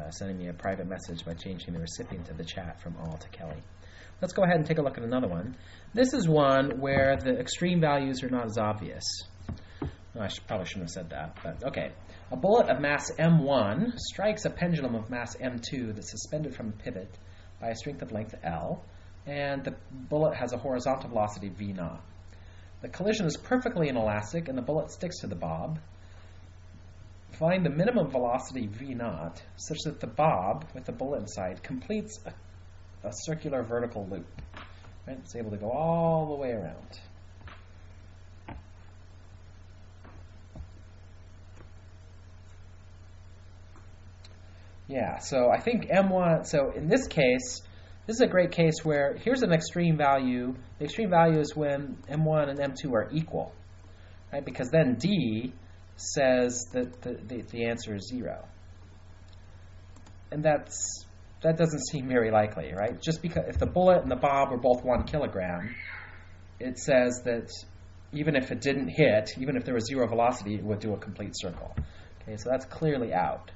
Speaker 1: sending me a private message by changing the recipient of the chat from all to Kelly. Let's go ahead and take a look at another one. This is one where the extreme values are not as obvious. Well, probably shouldn't have said that, but okay. A bullet of mass m1 strikes a pendulum of mass m2 that's suspended from a pivot by a strength of length L, and the bullet has a horizontal velocity v0. The collision is perfectly inelastic, and the bullet sticks to the bob. Find the minimum velocity v0 such that the bob with the bullet inside completes a circular vertical loop. Right? It's able to go all the way around. Yeah, so I think M1, so in this case, this is a great case where here's an extreme value. The extreme value is when M1 and M2 are equal, right? Because then D says that the answer is 0. And that doesn't seem very likely, right? Just because if the bullet and the bob were both 1 kilogram, it says that even if it didn't hit, even if there was 0 velocity, it would do a complete circle. Okay, so that's clearly out.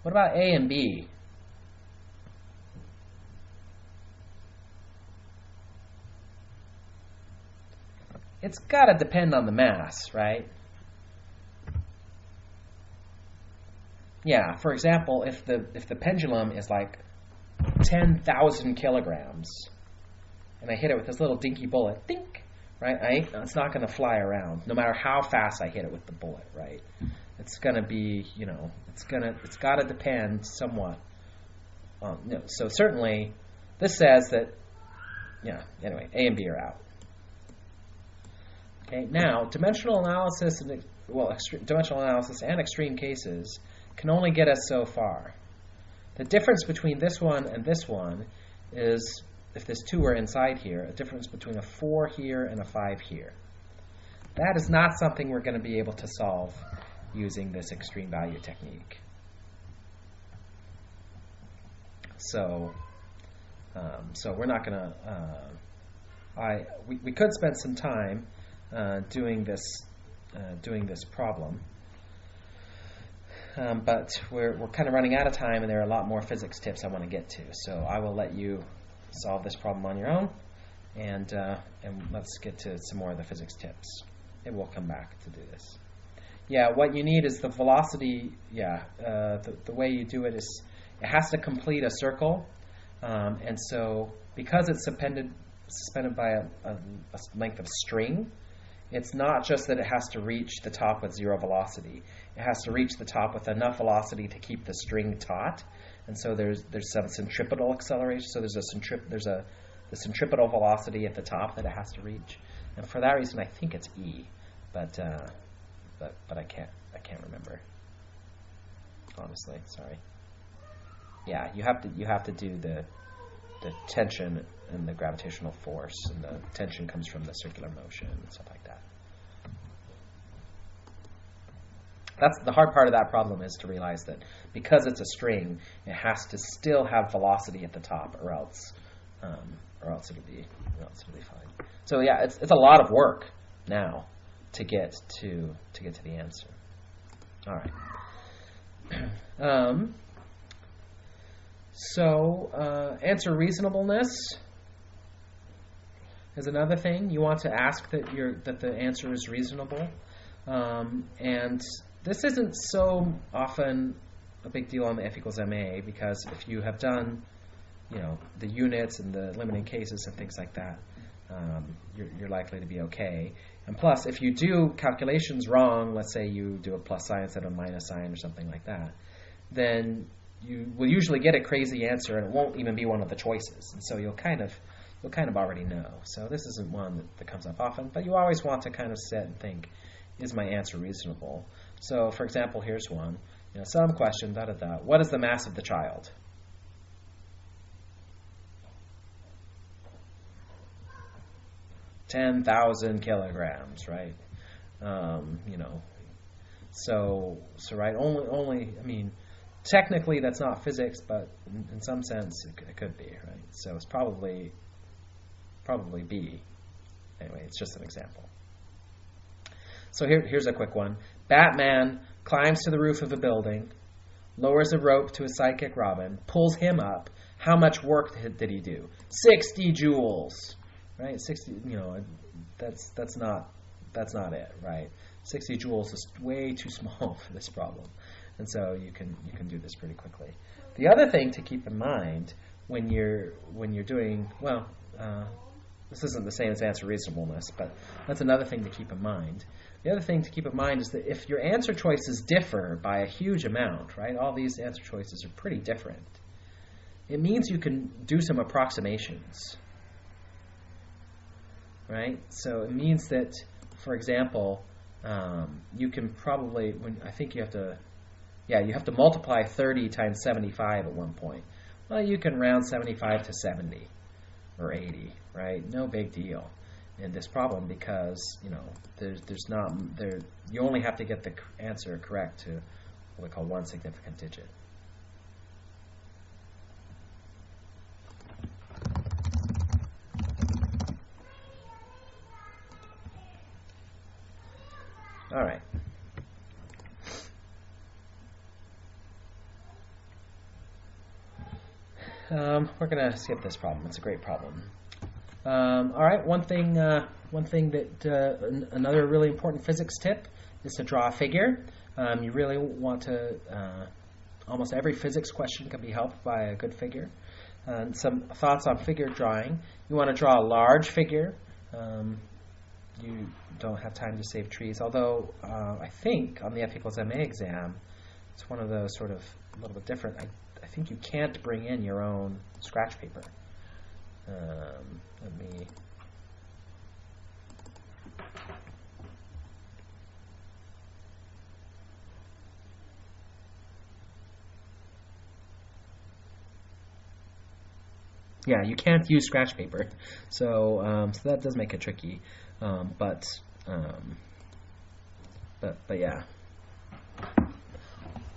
Speaker 1: What about A and B? It's got to depend on the mass, right? Yeah, for example, if the pendulum is like 10,000 kilograms, and I hit it with this little dinky bullet, dink, right? It's not going to fly around, no matter how fast I hit it with the bullet, right? It's going to be, it's got to depend somewhat. So certainly, this says that, anyway, A and B are out. Okay, now dimensional analysis and dimensional analysis and extreme cases can only get us so far. The difference between this one and this one is, if this 2 were inside here, a difference between a 4 here and a 5 here. That is not something we're going to be able to solve using this extreme value technique. So we're not going to. We could spend some time doing this problem, but we're kind of running out of time, and there are a lot more physics tips I want to get to. So I will let you solve this problem on your own, and let's get to some more of the physics tips. And we'll come back to do this. Yeah, what you need is the velocity. Yeah, the way you do it is it has to complete a circle, and so because it's suspended by a length of string, it's not just that it has to reach the top with 0 velocity. It has to reach the top with enough velocity to keep the string taut, and so there's some centripetal acceleration. So there's the centripetal velocity at the top that it has to reach, and for that reason, I think it's E, but I can't remember. Honestly, sorry. Yeah, you have to do the tension and the gravitational force, and the tension comes from the circular motion and stuff like that. That's the hard part of that problem, is to realize that because it's a string, it has to still have velocity at the top, or else it'll be fine. So yeah, it's a lot of work now to get to the answer. All right. So answer reasonableness is another thing. You want to ask that the answer is reasonable, and this isn't so often a big deal on the F equals MA, because if you have done, the units and the limiting cases and things like that, you're likely to be okay. And plus, if you do calculations wrong, let's say you do a plus sign instead of a minus sign or something like that, then you will usually get a crazy answer, and it won't even be one of the choices. And so you'll kind of already know. So this isn't one that comes up often, but you always want to kind of sit and think, is my answer reasonable? So, for example, here's one. Some question, da-da-da. What is the mass of the child? $10,000 kilograms, right? So right, only. I mean, technically that's not physics, but in some sense it could be, right? So it's probably B. Anyway, it's just an example. So here's a quick one. Batman climbs to the roof of a building, lowers a rope to a sidekick Robin, pulls him up. How much work did he do? 60 joules, right? 60. That's not it, right? 60 joules is way too small for this problem, and so you can do this pretty quickly. The other thing to keep in mind when you're doing this isn't the same as answer reasonableness, but that's another thing to keep in mind. The other thing to keep in mind is that if your answer choices differ by a huge amount, right? All these answer choices are pretty different. It means you can do some approximations, right? So it means that, for example, you can probably, you have to multiply 30 times 75 at one point. Well, you can round 75 to 70 or 80, right? No big deal in this problem, because you only have to get the answer correct to what we call one significant digit. All right. We're going to skip this problem. It's a great problem. All right. One thing that another really important physics tip is to draw a figure. You really want to. Almost every physics question can be helped by a good figure. Some thoughts on figure drawing. You want to draw a large figure. You don't have time to save trees. Although I think on the F equals MA exam, it's one of those sort of a little bit different. I think you can't bring in your own scratch paper. Let me. Yeah, you can't use scratch paper, so so that does make it tricky. But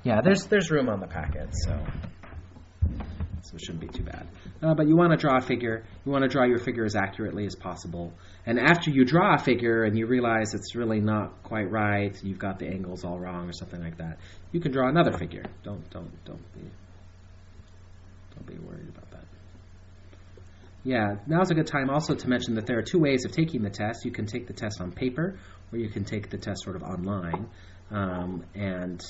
Speaker 1: yeah, there's room on the packet, so it shouldn't be too bad. But you want to draw a figure. You want to draw your figure as accurately as possible. And after you draw a figure and you realize it's really not quite right, you've got the angles all wrong or something like that, you can draw another figure. Don't be worried about that. Yeah, now's a good time also to mention that there are two ways of taking the test. You can take the test on paper, or you can take the test sort of online. And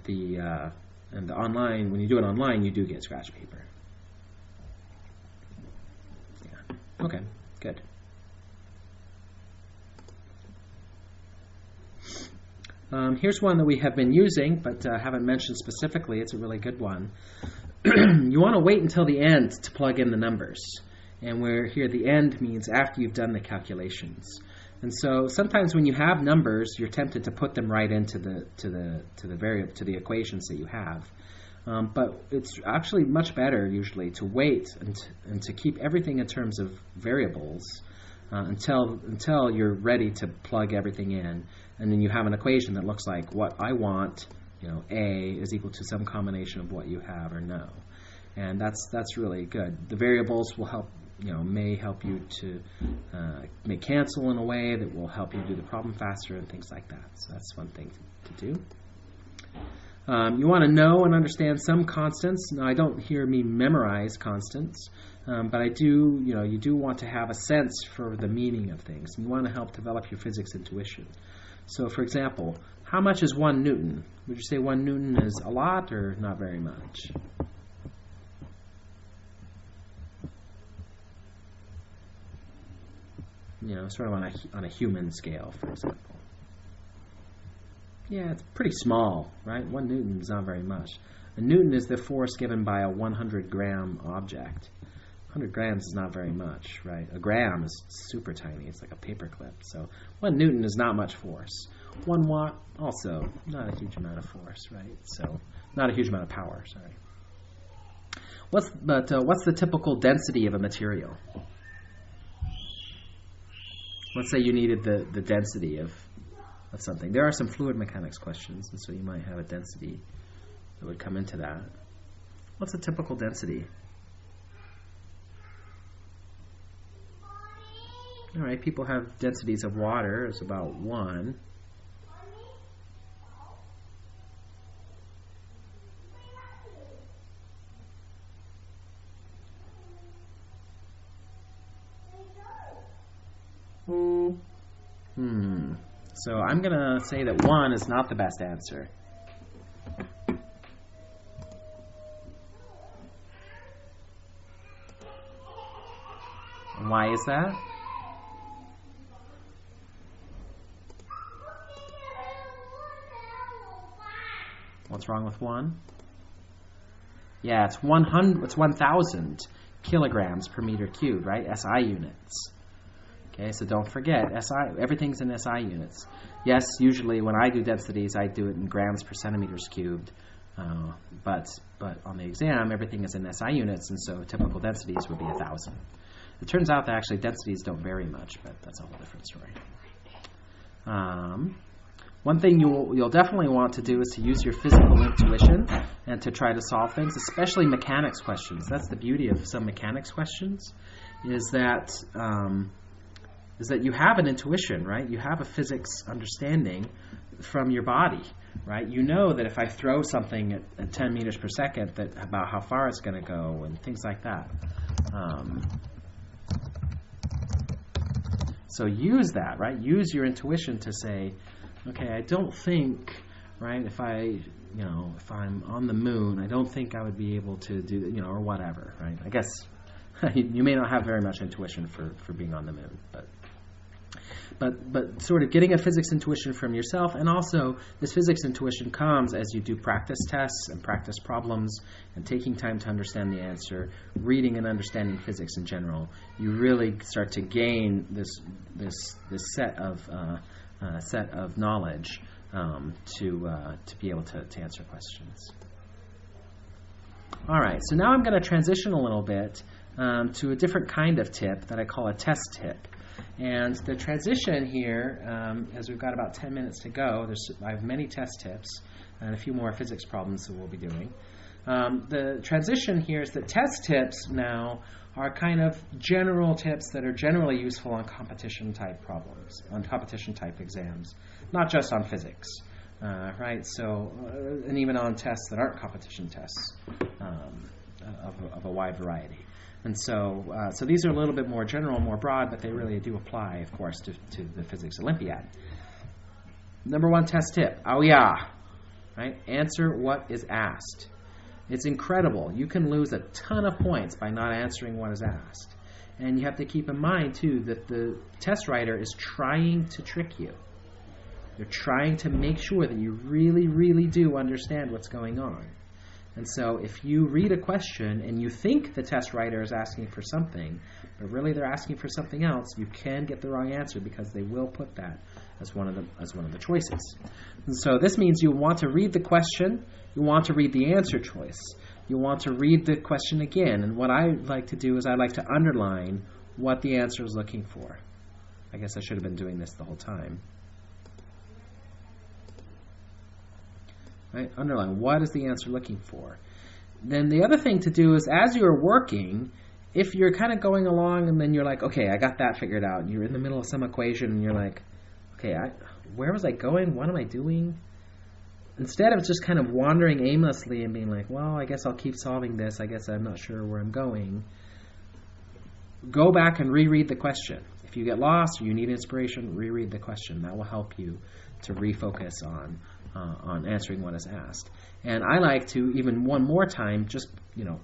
Speaker 1: the online, when you do it online, you do get scratch paper. Yeah. Okay. Good. Here's one that we have been using, but haven't mentioned specifically. It's a really good one. You want to wait until the end to plug in the numbers, and where here the end means after you've done the calculations. And so sometimes when you have numbers, you're tempted to put them right into the equations that you have. But it's actually much better usually to wait and to keep everything in terms of variables until you're ready to plug everything in, and then you have an equation that looks like what I want. A is equal to some combination of what you have or no, and that's really good. The variables will help. May help you to may cancel in a way that will help you do the problem faster and things like that. So that's one thing to do. You want to know and understand some constants. Now, I don't hear me memorize constants, but I do. You do want to have a sense for the meaning of things. You want to help develop your physics intuition. So, for example, how much is 1 Newton? Would you say 1 Newton is a lot or not very much? Sort of on a human scale, for example. Yeah, it's pretty small, right? 1 Newton is not very much. A Newton is the force given by a 100-gram object. 100 grams is not very much, right? A gram is super tiny. It's like a paperclip. So 1 Newton is not much force. 1 watt, also not a huge amount of force, right? So not a huge amount of power, sorry. What's the typical density of a material? Let's say you needed the density of something. There are some fluid mechanics questions, and so you might have a density that would come into that. What's a typical density? All right, people have densities of water. It's about 1. So I'm going to say that 1 is not the best answer. And why is that? What's wrong with 1? Yeah, it's 1,000 kilograms per meter cubed, right? SI units. Okay, so don't forget, SI, everything's in SI units. Yes, usually when I do densities, I do it in grams per centimeters cubed. But on the exam, everything is in SI units, and so typical densities would be 1,000. It turns out that actually densities don't vary much, but that's a whole different story. One thing you'll definitely want to do is to use your physical intuition and to try to solve things, especially mechanics questions. That's the beauty of some mechanics questions, is that you have an intuition, right? You have a physics understanding from your body, right? You know that if I throw something at 10 meters per second, that about how far it's going to go and things like that. So use that, right? Use your intuition to say, okay, I don't think, right, if I'm on the moon, I don't think I would be able to do, or whatever, right? I guess you may not have very much intuition for being on the moon, but sort of getting a physics intuition from yourself, and also this physics intuition comes as you do practice tests and practice problems and taking time to understand the answer, reading and understanding physics in general. You really start to gain this set of knowledge to be able to answer questions. All right, so now I'm going to transition a little bit to a different kind of tip that I call a test tip. And the transition here, as we've got about 10 minutes to go, I have many test tips and a few more physics problems that we'll be doing. The transition here is that test tips now are kind of general tips that are generally useful on competition-type problems, on competition-type exams, not just on physics, right? So, and even on tests that aren't competition tests of a wide variety. And so these are a little bit more general, more broad, but they really do apply, of course, to the Physics Olympiad. Number one test tip, oh yeah, right? Answer what is asked. It's incredible. You can lose a ton of points by not answering what is asked. And you have to keep in mind, too, that the test writer is trying to trick you. They're trying to make sure that you really, really do understand what's going on. And so if you read a question and you think the test writer is asking for something, but really they're asking for something else, you can get the wrong answer because they will put that as one of the choices. And so this means you want to read the question, you want to read the answer choice, you want to read the question again. And what I like to do is I like to underline what the answer is looking for. I guess I should have been doing this the whole time. Right? Underline, what is the answer looking for? Then the other thing to do is as you're working, if you're kind of going along and then you're like, okay, I got that figured out, and you're in the middle of some equation and you're like, okay, where was I going? What am I doing? Instead of just kind of wandering aimlessly and being like, well, I guess I'll keep solving this. I guess I'm not sure where I'm going. Go back and reread the question. If you get lost or you need inspiration, reread the question. That will help you to refocus on answering what is asked. And I like to, even one more time, just,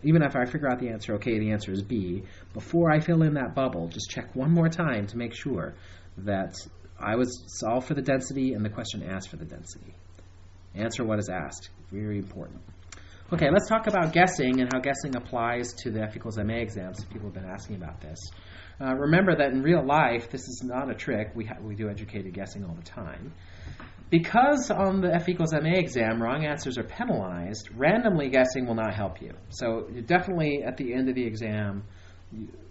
Speaker 1: even if I figure out the answer, okay, the answer is B, before I fill in that bubble, just check one more time to make sure that I was solved for the density and the question asked for the density. Answer what is asked. Very important. Okay, let's talk about guessing and how guessing applies to the F equals MA exams. People have been asking about this. Remember that in real life, this is not a trick. We do educated guessing all the time. Because on the F equals MA exam, wrong answers are penalized, randomly guessing will not help you. So you definitely, at the end of the exam,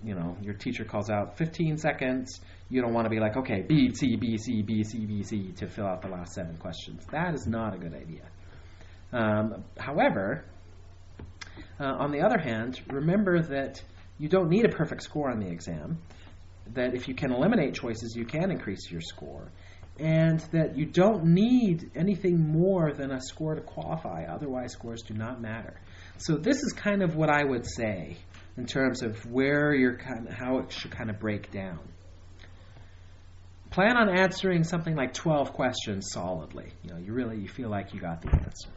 Speaker 1: your teacher calls out 15 seconds. You don't want to be like, okay, B, C, B, C, B, C, B, C to fill out the last 7 questions. That is not a good idea. However, on the other hand, remember that you don't need a perfect score on the exam, that if you can eliminate choices, you can increase your score, and that you don't need anything more than a score to qualify. Otherwise, scores do not matter. So this is kind of what I would say in terms of how it should kind of break down. Plan on answering something like 12 questions solidly. You feel like you got the answer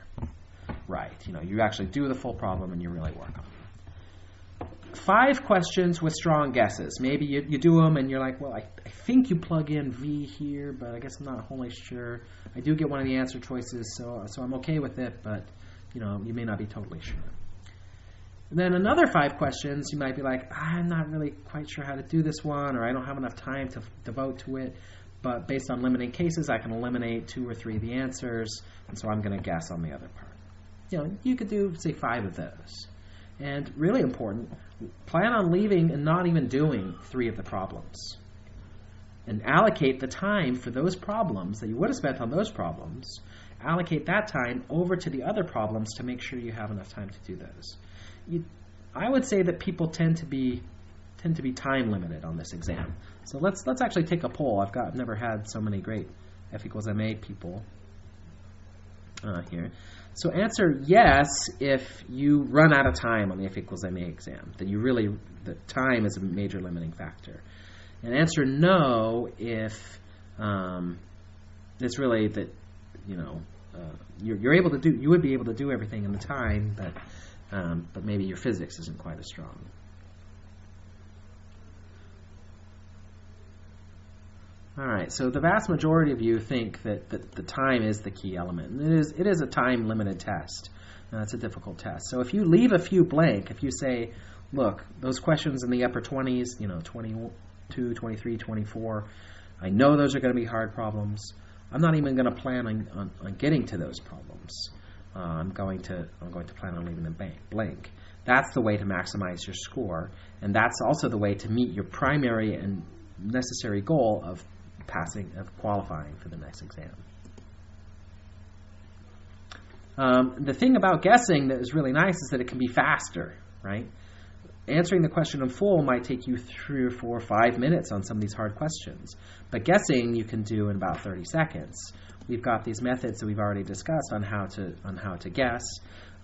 Speaker 1: right. You actually do the full problem and you really work on it. 5 questions with strong guesses. Maybe you do them and you're like, well, I think you plug in V here, but I guess I'm not wholly sure. I do get one of the answer choices, so I'm okay with it, but you may not be totally sure. And then another 5 questions, you might be like, I'm not really quite sure how to do this one, or I don't have enough time to devote to it, but based on limiting cases, I can eliminate 2 or 3 of the answers, and so I'm going to guess on the other part. You could do, say, 5 of those. And really important, plan on leaving and not even doing 3 of the problems. And allocate the time for those problems that you would have spent on those problems, allocate that time over to the other problems to make sure you have enough time to do those. I would say that people tend to be time limited on this exam. So let's actually take a poll. I've never had so many great F equals MA people here. So answer yes if you run out of time on the F equals MA exam, that time is a major limiting factor. And answer no if it's really that you're able to do, you would be able to do everything in the time, but maybe your physics isn't quite as strong. All right, so the vast majority of you think that the time is the key element. And it is a time-limited test. It's a difficult test. So if you leave a few blank, if you say, look, those questions in the upper 20s, 22, 23, 24, I know those are going to be hard problems. I'm not even going to plan on getting to those problems. I'm going to plan on leaving them blank. That's the way to maximize your score, and that's also the way to meet your primary and necessary goal of qualifying for the next exam. The thing about guessing that is really nice is that it can be faster, right? Answering the question in full might take you 3 or 4 or 5 minutes on some of these hard questions, but guessing you can do in about 30 seconds. We've got these methods that we've already discussed on how to guess.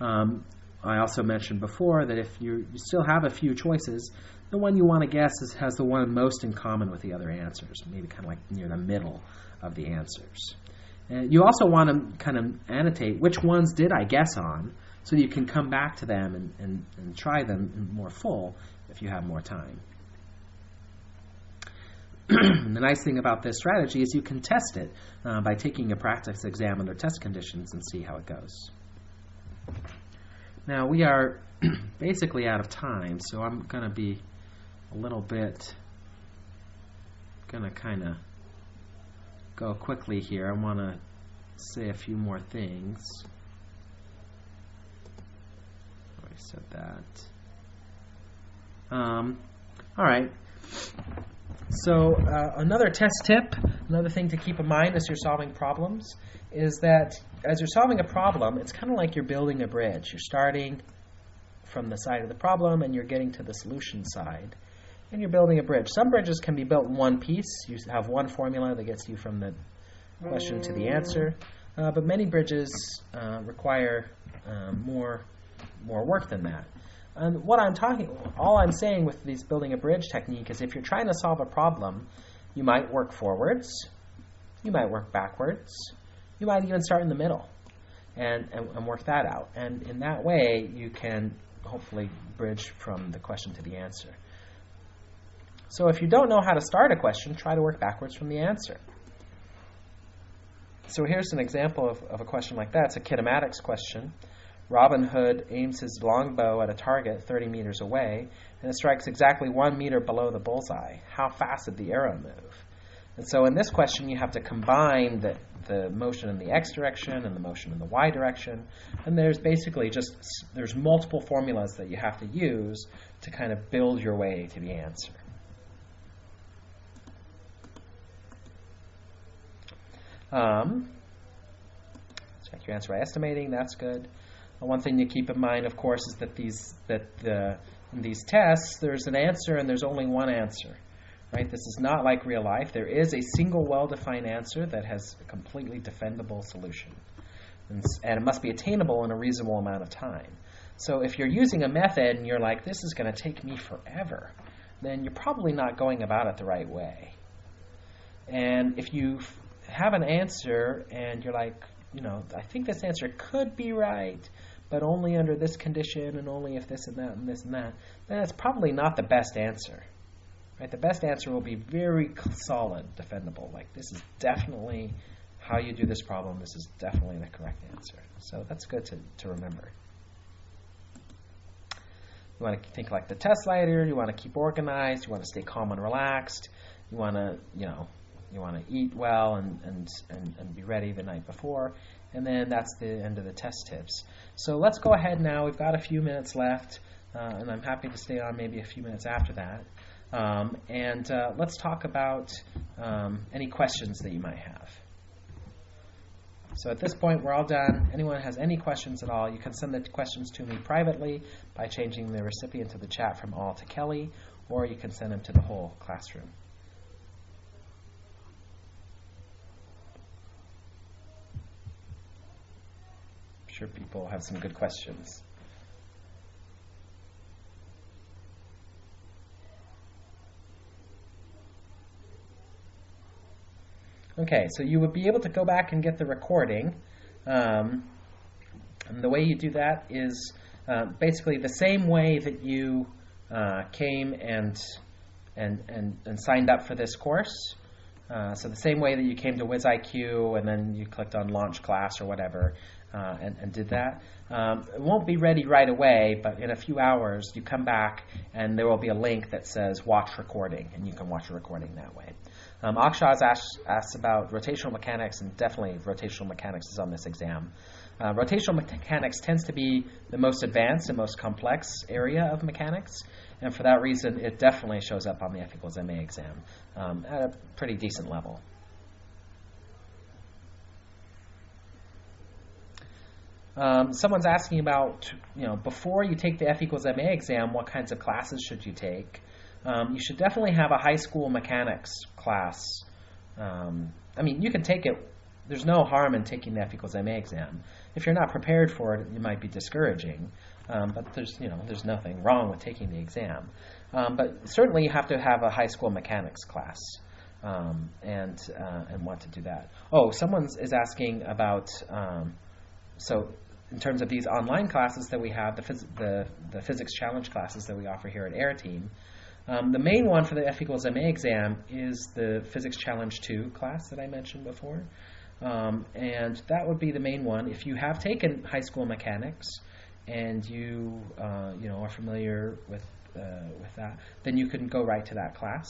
Speaker 1: I also mentioned before that if you still have a few choices, the one you want to guess has the one most in common with the other answers, maybe kind of like near the middle of the answers. And you also want to kind of annotate which ones did I guess on, so you can come back to them and try them more full if you have more time. The nice thing about this strategy is you can test it by taking a practice exam under test conditions and see how it goes. Now we are basically out of time, so I'm going to be a little bit going to kind of go quickly here. I want to say a few more things. I said that. All right. So another test tip, another thing to keep in mind as you're solving problems, is that as you're solving a problem, it's kind of like you're building a bridge. You're starting from the side of the problem and you're getting to the solution side. And you're building a bridge. Some bridges can be built in one piece. You have one formula that gets you from the question to the answer. But many bridges require more work than that. And all I'm saying with these building a bridge technique is if you're trying to solve a problem, you might work forwards, you might work backwards, you might even start in the middle and work that out. And in that way, you can hopefully bridge from the question to the answer. So if you don't know how to start a question, try to work backwards from the answer. So here's an example of a question like that. It's a kinematics question. Robin Hood aims his longbow at a target 30 meters away, and it strikes exactly 1 meter below the bullseye. How fast did the arrow move? And so in this question, you have to combine the motion in the x direction and the motion in the y direction. And there's basically there's multiple formulas that you have to use to kind of build your way to the answer. Check your answer by estimating. That's good. One thing to keep in mind, of course, is that in these tests, there's an answer and there's only one answer. Right? This is not like real life. There is a single well-defined answer that has a completely defendable solution. And it must be attainable in a reasonable amount of time. So if you're using a method and you're like, this is going to take me forever, then you're probably not going about it the right way. And if you have an answer and you're like, I think this answer could be right, but only under this condition and only if this and that and this and that, then it's probably not the best answer. Right? The best answer will be very solid, defendable. Like, this is definitely how you do this problem. This is definitely the correct answer. So that's good to remember. You want to think like the test leader. You want to keep organized. You want to stay calm and relaxed. You want to, you want to eat well and be ready the night before. And then that's the end of the test tips. So let's go ahead now. We've got a few minutes left, and I'm happy to stay on maybe a few minutes after that. Let's talk about any questions that you might have. So at this point, we're all done. Anyone has any questions at all, you can send the questions to me privately by changing the recipient to the chat from all to Kelly, or you can send them to the whole classroom. I'm sure people have some good questions. Okay, so you would be able to go back and get the recording. And the way you do that is basically the same way that you came and signed up for this course. So the same way that you came to WizIQ and then you clicked on Launch Class or whatever and did that. It won't be ready right away, but in a few hours you come back and there will be a link that says Watch Recording, and you can watch a recording that way. Akshay asked about rotational mechanics, and definitely rotational mechanics is on this exam. Rotational mechanics tends to be the most advanced and most complex area of mechanics, and for that reason, it definitely shows up on the F equals MA exam at a pretty decent level. Someone's asking about, before you take the F equals MA exam, what kinds of classes should you take? You should definitely have a high school mechanics class. You can take it. There's no harm in taking the F equals MA exam. If you're not prepared for it, it might be discouraging. But there's nothing wrong with taking the exam. But certainly you have to have a high school mechanics class and want to do that. Oh, someone is asking about. So in terms of these online classes that we have, the physics challenge classes that we offer here at Areteem, the main one for the F equals MA exam is the Physics Challenge 2 class that I mentioned before. And that would be the main one. If you have taken high school mechanics and you are familiar with that, then you can go right to that class.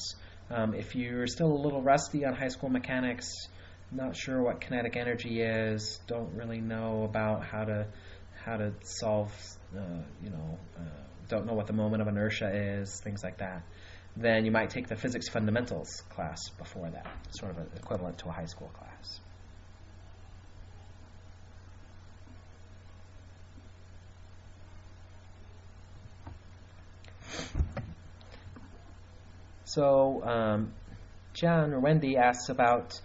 Speaker 1: If you're still a little rusty on high school mechanics, not sure what kinetic energy is, don't really know about how to solve, don't know what the moment of inertia is, things like that, then you might take the physics fundamentals class before that, sort of equivalent to a high school class. So John or Wendy asks about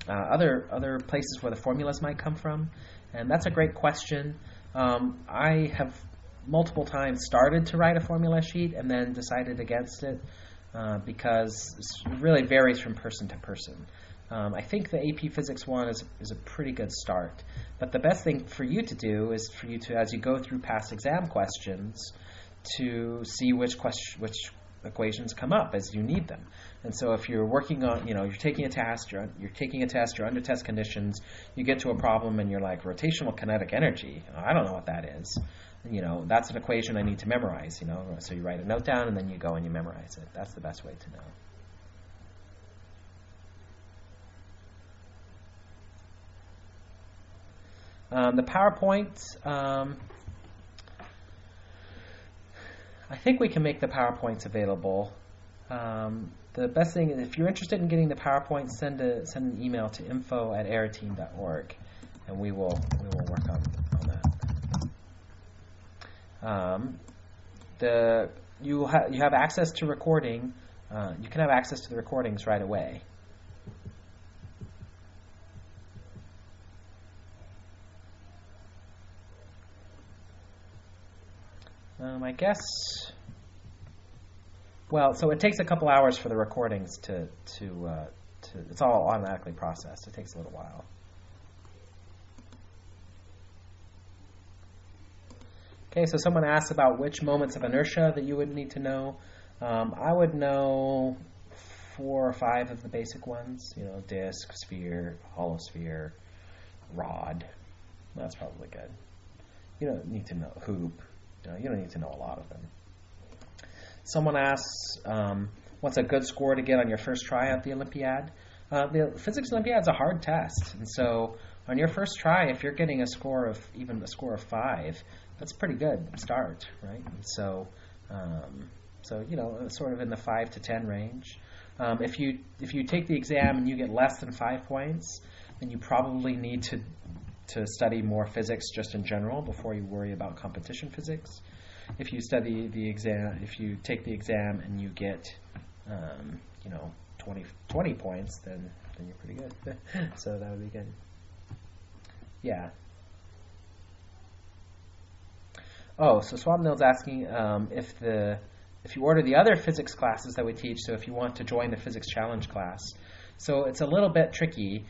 Speaker 1: other places where the formulas might come from, and that's a great question. I have multiple times started to write a formula sheet and then decided against it because it really varies from person to person. I think the AP Physics one is a pretty good start, but the best thing for you to do is for you to, as you go through past exam questions, to see which equations come up as you need them. And so if you're working on, you're taking a test, you're under test conditions, you get to a problem and you're like, rotational kinetic energy, I don't know what that is. That's an equation I need to memorize, So you write a note down and then you go and you memorize it. That's the best way to know. The PowerPoint, I think we can make the PowerPoints available. The best thing is, if you're interested in getting the PowerPoint, send an email to info@areteem.org, and we will work on that. You have access to recording. You can have access to the recordings right away. I guess. Well, so it takes a couple hours for the recordings to it's all automatically processed. It takes a little while. Okay, so someone asked about which moments of inertia that you would need to know. I would know 4 or 5 of the basic ones. Disk, sphere, hollow sphere, rod. That's probably good. You don't need to know hoop. You don't need to know a lot of them. Someone asks, what's a good score to get on your first try at the Olympiad? The Physics Olympiad is a hard test, and so on your first try, if you're getting a score of 5, that's a pretty good start, right? And so sort of in the 5 to 10 range. If you take the exam and you get less than 5 points, then you probably need to study more physics just in general before you worry about competition physics. If you study the exam, if you take the exam and you get 20 points, then you're pretty good. So that would be good. Yeah. Oh, so Swapnil's asking if you order the other physics classes that we teach, so if you want to join the Physics Challenge class. So it's a little bit tricky.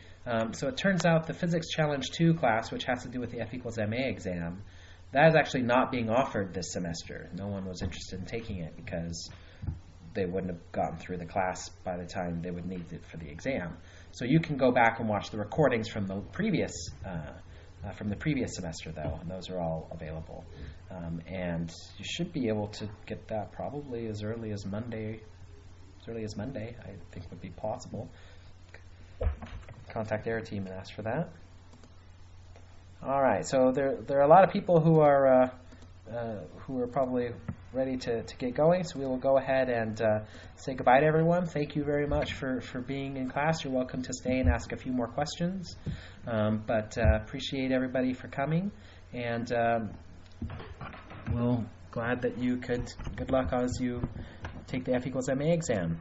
Speaker 1: So it turns out the Physics Challenge 2 class, which has to do with the F equals MA exam, that is actually not being offered this semester. No one was interested in taking it because they wouldn't have gotten through the class by the time they would need it for the exam. So you can go back and watch the recordings from the previous semester, though, and those are all available. And you should be able to get that probably as early as Monday. I think would be possible. Contact Areteam and ask for that. All right, so there are a lot of people who are probably ready to get going, so we will go ahead and say goodbye to everyone. Thank you very much for being in class. You're welcome to stay and ask a few more questions, but appreciate everybody for coming, and we'll glad that you could. Good luck as you take the F equals MA exam.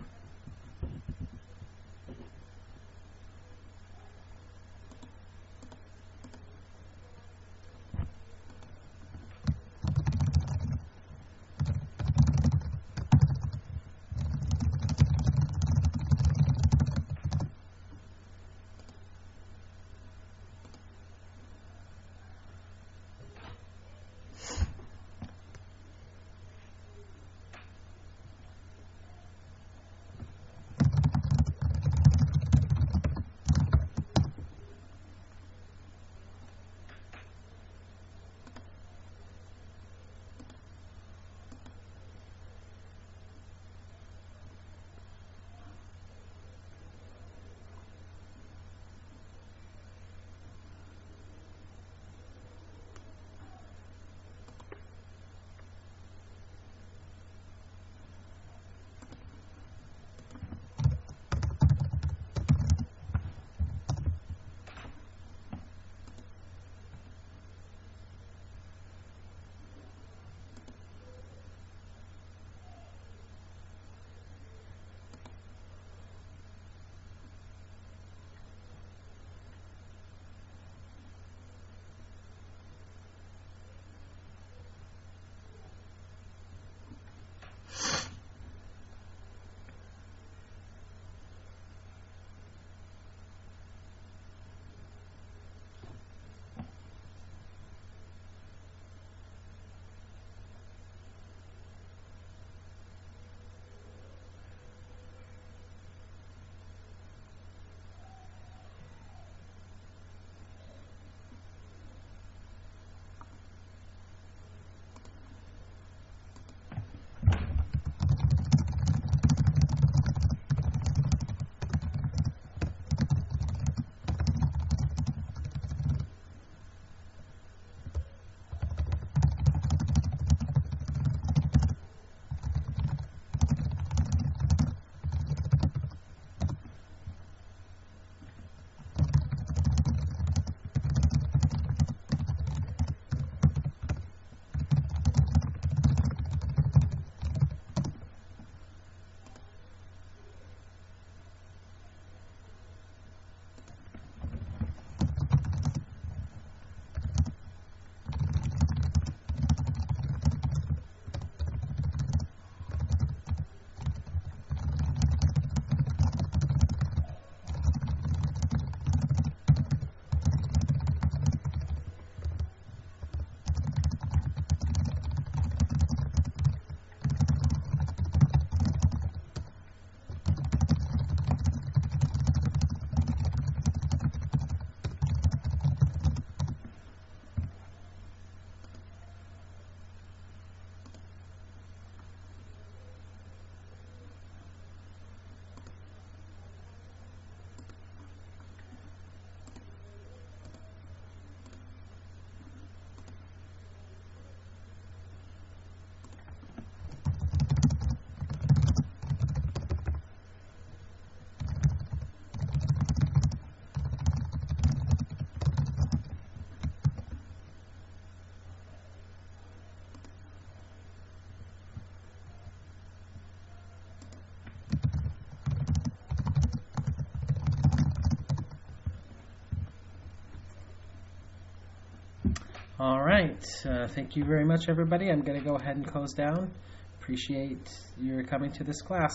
Speaker 1: All right. Thank you very much, everybody. I'm going to go ahead and close down. Appreciate your coming to this class.